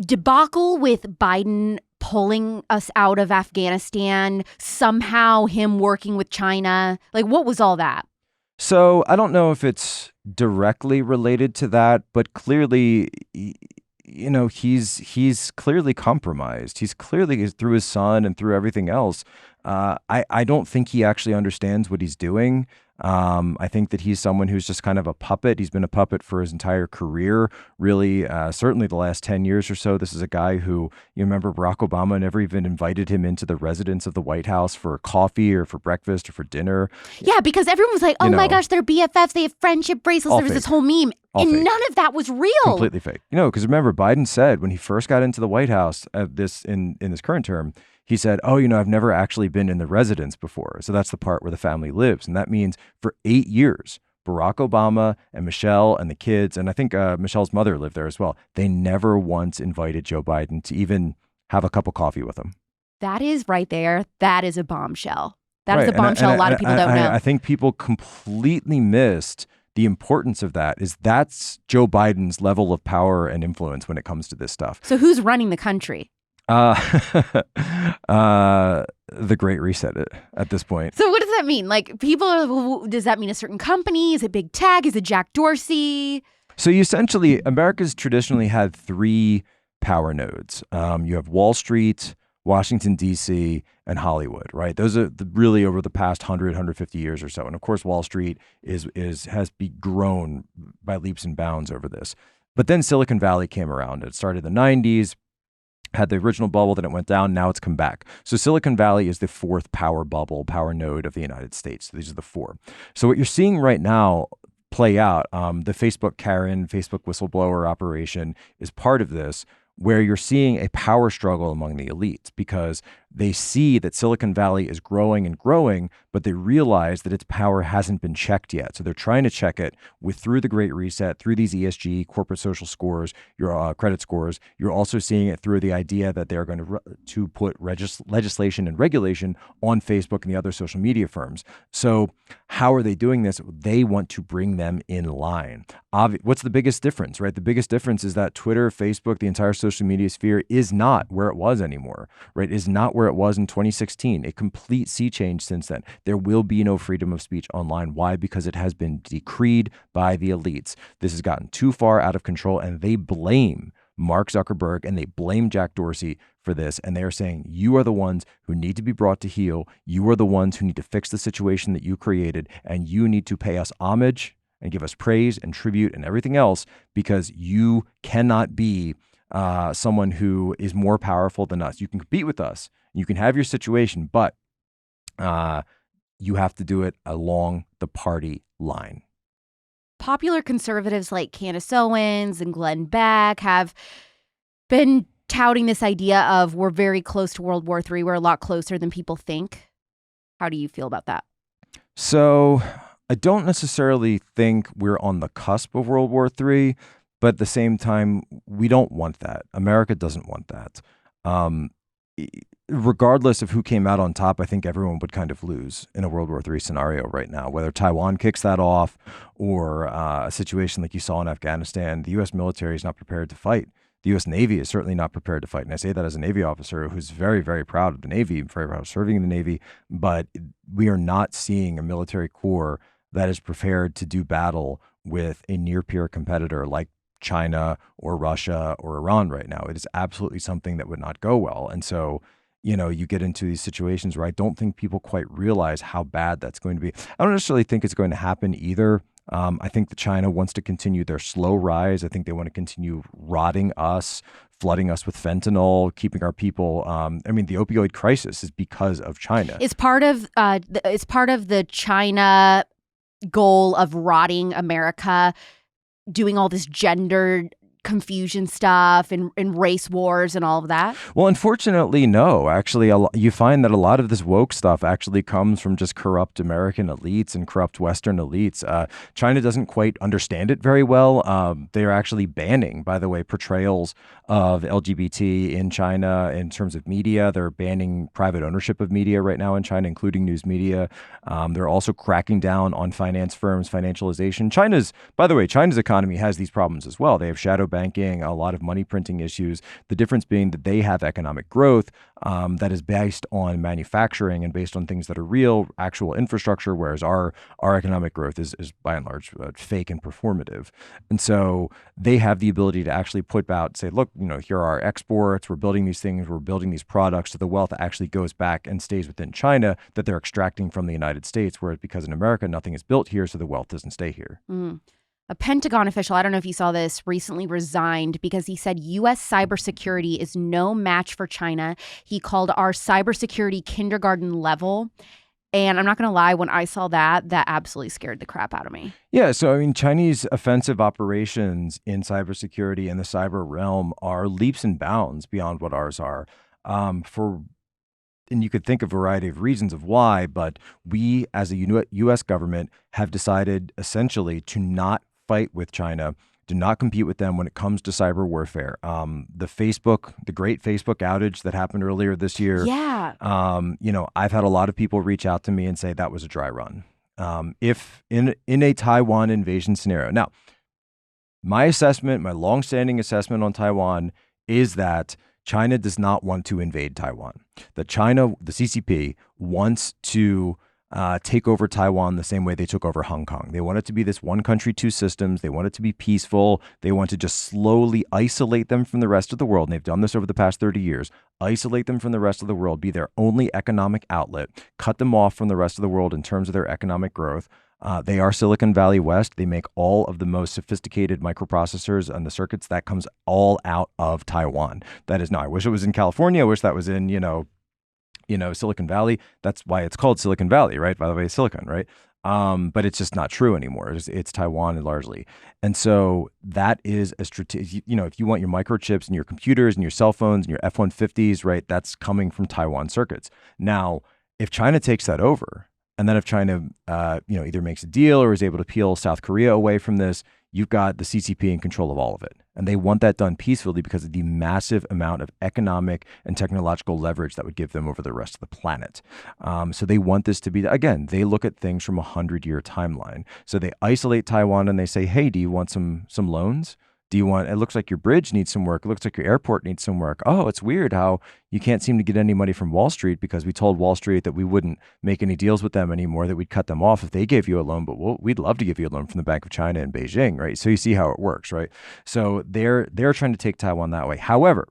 debacle with Biden pulling us out of Afghanistan somehow him working with China? Like, what was all that? So I don't know if it's directly related to that, but clearly, he's clearly compromised. He's clearly, through his son and through everything else. I don't think he actually understands what he's doing. I think that he's someone who's just kind of a puppet. He's been a puppet for his entire career, really, certainly the last 10 years or so. This is a guy who, you remember, Barack Obama never even invited him into the residence of the White House for coffee or for breakfast or for dinner. Yeah, because everyone was like, oh my gosh, they're BFFs. They have friendship bracelets. There was this whole meme. And none of that was real. Completely fake. Because remember, Biden said when he first got into the White House in this current term, he said, I've never actually been in the residence before. So that's the part where the family lives. And that means for 8 years, Barack Obama and Michelle and the kids, and I think Michelle's mother lived there as well, they never once invited Joe Biden to even have a cup of coffee with him. That is right there. That is a bombshell. That is a bombshell a lot of people don't know. I think people completely missed the importance of that. That's Joe Biden's level of power and influence when it comes to this stuff. So who's running the country? The Great Reset at this point. So what does that mean? Like, does that mean a certain company? Is it big tech? Is it Jack Dorsey? So essentially, America's traditionally had three power nodes. You have Wall Street, Washington, D.C., and Hollywood, right? Those are really over the past 150 years or so. And of course, Wall Street has grown by leaps and bounds over this. But then Silicon Valley came around. It started in the 90s. Had the original bubble, then it went down, now it's come back. So Silicon Valley is the fourth power node of the United States. So these are the four. So what you're seeing right now play out, the Facebook Karen, Facebook whistleblower operation is part of this, where you're seeing a power struggle among the elites, because they see that Silicon Valley is growing and growing, but they realize that its power hasn't been checked yet. So they're trying to check it through the Great Reset, through these ESG corporate social scores, your credit scores. You're also seeing it through the idea that they're going to put legislation and regulation on Facebook and the other social media firms. So how are they doing this? They want to bring them in line. What's the biggest difference, right? The biggest difference is that Twitter, Facebook, the entire social media sphere is not where it was anymore, right? Is not where it was in 2016. A complete sea change since then. There will be no freedom of speech online. Why? Because it has been decreed by the elites. This has gotten too far out of control, and they blame Mark Zuckerberg and they blame Jack Dorsey for this. And they are saying, you are the ones who need to be brought to heel. You are the ones who need to fix the situation that you created, and you need to pay us homage and give us praise and tribute and everything else, because you cannot be someone who is more powerful than us. You can compete with us, you can have your situation, but you have to do it along the party line. Popular conservatives like Candace Owens and Glenn Beck have been touting this idea of we're very close to World War III. We're a lot closer than people think. How do you feel about that? So I don't necessarily think we're on the cusp of World War III, but at the same time, we don't want that. America doesn't want that. Regardless of who came out on top, I think everyone would kind of lose in a World War III scenario right now, whether Taiwan kicks that off or a situation like you saw in Afghanistan. The U.S. military is not prepared to fight. The U.S. Navy is certainly not prepared to fight. And I say that as a Navy officer who's very, very proud of the Navy, very proud of serving in the Navy. But we are not seeing a military corps that is prepared to do battle with a near-peer competitor like China or Russia or Iran right now. It is absolutely something that would not go well. And so, you get into these situations where I don't think people quite realize how bad that's going to be. I don't necessarily think it's going to happen either. I think that China wants to continue their slow rise. I think they want to continue rotting us, flooding us with fentanyl, keeping our people. The opioid crisis is because of China. It's part of the China goal of rotting America, doing all this gendered confusion stuff and race wars and all of that? Well, unfortunately, no. Actually, you find that a lot of this woke stuff actually comes from just corrupt American elites and corrupt Western elites. China doesn't quite understand it very well. They are actually banning, by the way, portrayals of LGBT in China in terms of media. They're banning private ownership of media right now in China, including news media. They're also cracking down on finance firms, financialization. China's economy has these problems as well. They have shadow banking, a lot of money printing issues. The difference being that they have economic growth that is based on manufacturing and based on things that are real, actual infrastructure, whereas our economic growth is by and large fake and performative. And so they have the ability to actually put out, say, look, here are our exports, we're building these things, we're building these products, so the wealth actually goes back and stays within China that they're extracting from the United States, whereas because in America, nothing is built here, so the wealth doesn't stay here. A Pentagon official, I don't know if you saw this, recently resigned because he said U.S. cybersecurity is no match for China. He called our cybersecurity kindergarten level. And I'm not going to lie, when I saw that absolutely scared the crap out of me. Yeah, so Chinese offensive operations in cybersecurity and the cyber realm are leaps and bounds beyond what ours are. And you could think of a variety of reasons of why, but we as a U.S. government have decided essentially to not fight with China, do not compete with them when it comes to cyber warfare. The great Facebook outage that happened earlier this year. Yeah. I've had a lot of people reach out to me and say that was a dry run. If in a Taiwan invasion scenario. Now, my longstanding assessment on Taiwan is that China does not want to invade Taiwan. That China, the CCP, wants to take over Taiwan the same way they took over Hong Kong. They want it to be this one country, two systems. They want it to be peaceful. They want to just slowly isolate them from the rest of the world. And they've done this over the past 30 years. Isolate them from the rest of the world, be their only economic outlet, cut them off from the rest of the world in terms of their economic growth. They are Silicon Valley West. They make all of the most sophisticated microprocessors and the circuits. That comes all out of Taiwan. That is, now I wish it was in California. I wish that was in, Silicon Valley. That's why it's called Silicon Valley, right? By the way, silicon, right? But it's just not true anymore. It's Taiwan largely. And so that is a strategic, if you want your microchips and your computers and your cell phones and your F-150s, right, that's coming from Taiwan circuits. Now, if China takes that over, and then if China, either makes a deal or is able to peel South Korea away from this, you've got the CCP in control of all of it. And they want that done peacefully because of the massive amount of economic and technological leverage that would give them over the rest of the planet. So they want this to be, again, they look at things from a 100-year timeline. So they isolate Taiwan and they say, hey, do you want some loans? It looks like your bridge needs some work. It looks like your airport needs some work. Oh, it's weird how you can't seem to get any money from Wall Street because we told Wall Street that we wouldn't make any deals with them anymore, that we'd cut them off if they gave you a loan, but we'd love to give you a loan from the Bank of China in Beijing, right? So you see how it works, right? So they're trying to take Taiwan that way. However,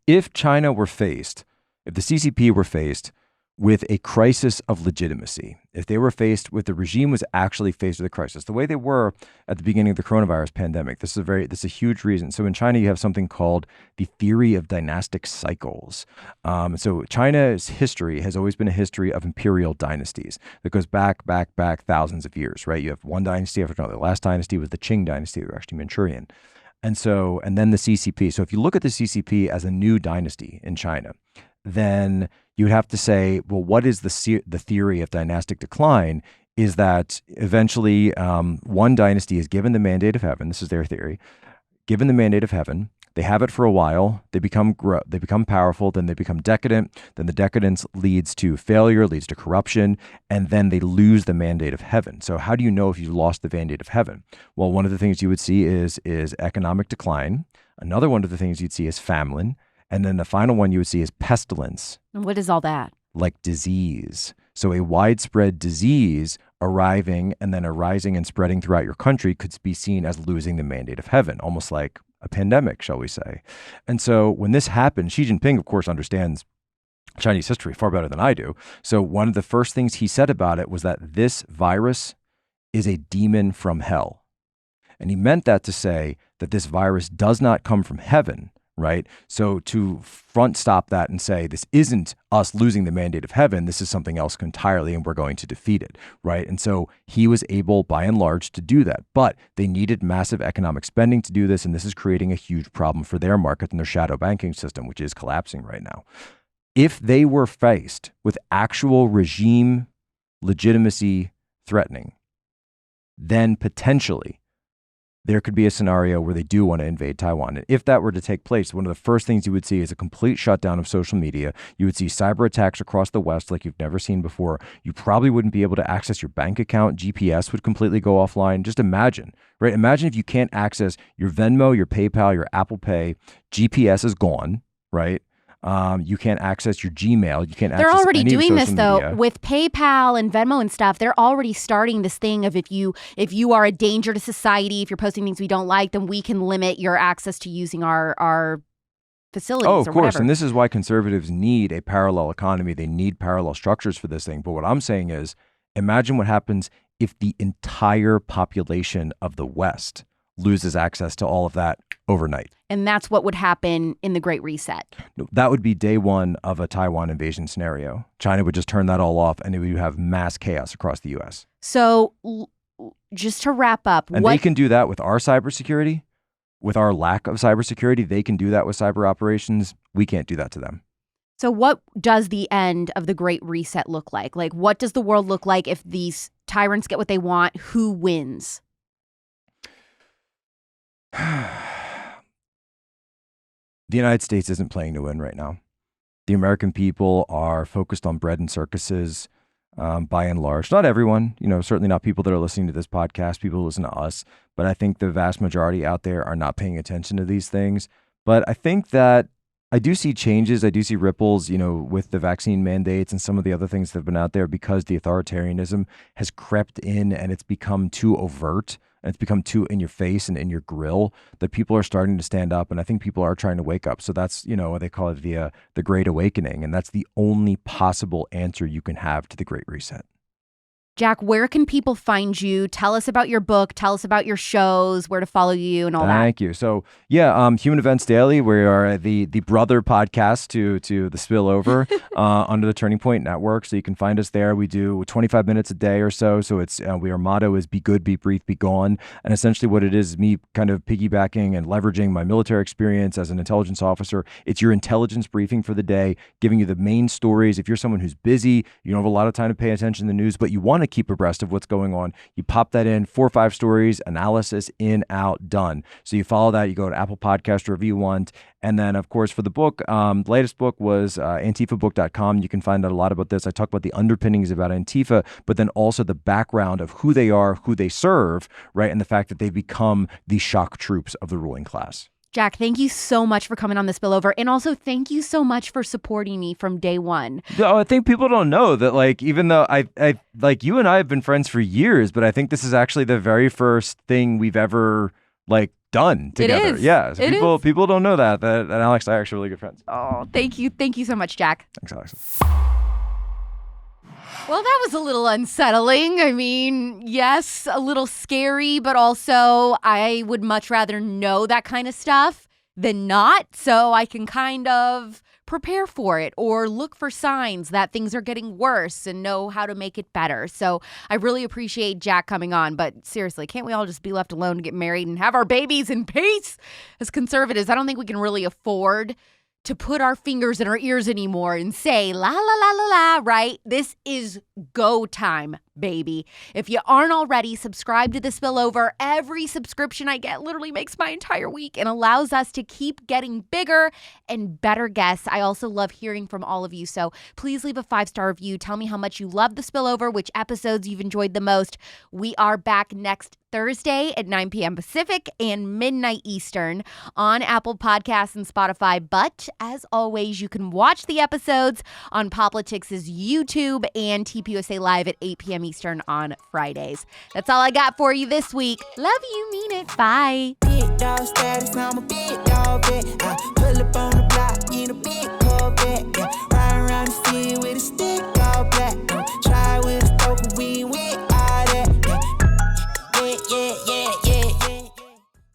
if the CCP were faced with a crisis of legitimacy, if the regime was actually faced with a crisis, the way they were at the beginning of the coronavirus pandemic, this is a huge reason. So in China, you have something called the theory of dynastic cycles. So China's history has always been a history of imperial dynasties that goes back thousands of years, right? You have one dynasty after another. The last dynasty was the Qing dynasty. They were actually Manchurian. And then the CCP. So if you look at the CCP as a new dynasty in China, then you would have to say, well, what is the theory of dynastic decline? Is that eventually one dynasty is given the mandate of heaven. This is their theory. Given the mandate of heaven, they have it for a while. They become powerful. Then they become decadent. Then the decadence leads to failure, leads to corruption, and then they lose the mandate of heaven. So how do you know if you've lost the mandate of heaven? Well, one of the things you would see is economic decline. Another one of the things you'd see is famine. And then the final one you would see is pestilence. And what is all that? Like disease. So a widespread disease arriving and then arising and spreading throughout your country could be seen as losing the mandate of heaven, almost like a pandemic, shall we say. And so when this happened, Xi Jinping, of course, understands Chinese history far better than I do. So one of the first things he said about it was that this virus is a demon from hell. And he meant that to say that this virus does not come from heaven, right? So to front stop that and say, this isn't us losing the mandate of heaven, this is something else entirely, and we're going to defeat it, right? And so he was able, by and large, to do that. But they needed massive economic spending to do this, and this is creating a huge problem for their market and their shadow banking system, which is collapsing right now. If they were faced with actual regime legitimacy threatening, then potentially there could be a scenario where they do want to invade Taiwan. And if that were to take place, one of the first things you would see is a complete shutdown of social media. You would see cyber attacks across the West like you've never seen before. You probably wouldn't be able to access your bank account. GPS would completely go offline. Just imagine, right? Imagine if you can't access your Venmo, your PayPal, your Apple Pay. GPS is gone, right? You can't access your Gmail. You can't access. They're already any doing this though media. with PayPal and Venmo and stuff. They're already starting this thing of if you are a danger to society, if you're posting things we don't like, then we can limit your access to using our facilities. Oh, of or course. whatever. And this is why conservatives need a parallel economy. They need parallel structures for this thing. But what I'm saying is, imagine what happens if the entire population of the West loses access to all of that overnight. And that's what would happen in the Great Reset. That would be day one of a Taiwan invasion scenario. China would just turn that all off and it would have mass chaos across the U.S. So just to wrap up. And they can do that with our cybersecurity, with our lack of cybersecurity. They can do that with cyber operations. We can't do that to them. So what does the end of the Great Reset look like? Like, what does the world look like if these tyrants get what they want? Who wins? The United States isn't playing to win right now. The American people are focused on bread and circuses, by and large. Not everyone, certainly not people that are listening to this podcast, people who listen to us, but I think the vast majority out there are not paying attention to these things. But I think that I do see changes. I do see ripples, with the vaccine mandates and some of the other things that have been out there because the authoritarianism has crept in and it's become too overt. And it's become too in your face and in your grill that people are starting to stand up. And I think people are trying to wake up. So that's, what they call it, the Great Awakening. And that's the only possible answer you can have to the Great Reset. Jack, where can people find you? Tell us about your book. Tell us about your shows, where to follow you and all that. Thank you. So Human Events Daily, we are the brother podcast to the Spillover under the Turning Point Network. So you can find us there. We do 25 minutes a day or so. So it's our motto is be good, be brief, be gone. And essentially what it is me kind of piggybacking and leveraging my military experience as an intelligence officer. It's your intelligence briefing for the day, giving you the main stories. If you're someone who's busy, you don't have a lot of time to pay attention to the news, but you want to keep abreast of what's going on, you pop that in, 4 or 5 stories, analysis, in, out, done. So you follow that, you go to Apple Podcast, wherever you want. And then, of course, for the book, the latest book was antifabook.com. You can find out a lot about this. I talk about the underpinnings about Antifa, but then also the background of who they are, who they serve, right? And the fact that they've become the shock troops of the ruling class. Jack, thank you so much for coming on the Spillover. And also, thank you so much for supporting me from day one. No, I think people don't know that, like, even though I like you and I have been friends for years, but I think this is actually the very first thing we've ever, like, done together. It is. Yeah. So It people don't know that Alex and I are actually really good friends. Oh, thank you. Thank you so much, Jack. Thanks, Alex. Well, that was a little unsettling. I mean, yes, a little scary, but also I would much rather know that kind of stuff than not, so I can kind of prepare for it or look for signs that things are getting worse and know how to make it better. So I really appreciate Jack coming on, but seriously, can't we all just be left alone to get married and have our babies in peace? As conservatives, I don't think we can really afford to put our fingers in our ears anymore and say, la, la, la, la, la, right? This is go time, baby. If you aren't already, subscribe to The Spillover. Every subscription I get literally makes my entire week and allows us to keep getting bigger and better guests. I also love hearing from all of you, so please leave a 5-star review. Tell me how much you love The Spillover, which episodes you've enjoyed the most. We are back next Thursday at 9 p.m. Pacific and midnight Eastern on Apple Podcasts and Spotify. But as always, you can watch the episodes on Politics' YouTube and TPUSA Live at 8 p.m. Eastern on Fridays. That's all I got for you this week. Love you, mean it. Bye. Big dog status, I'm a big dog,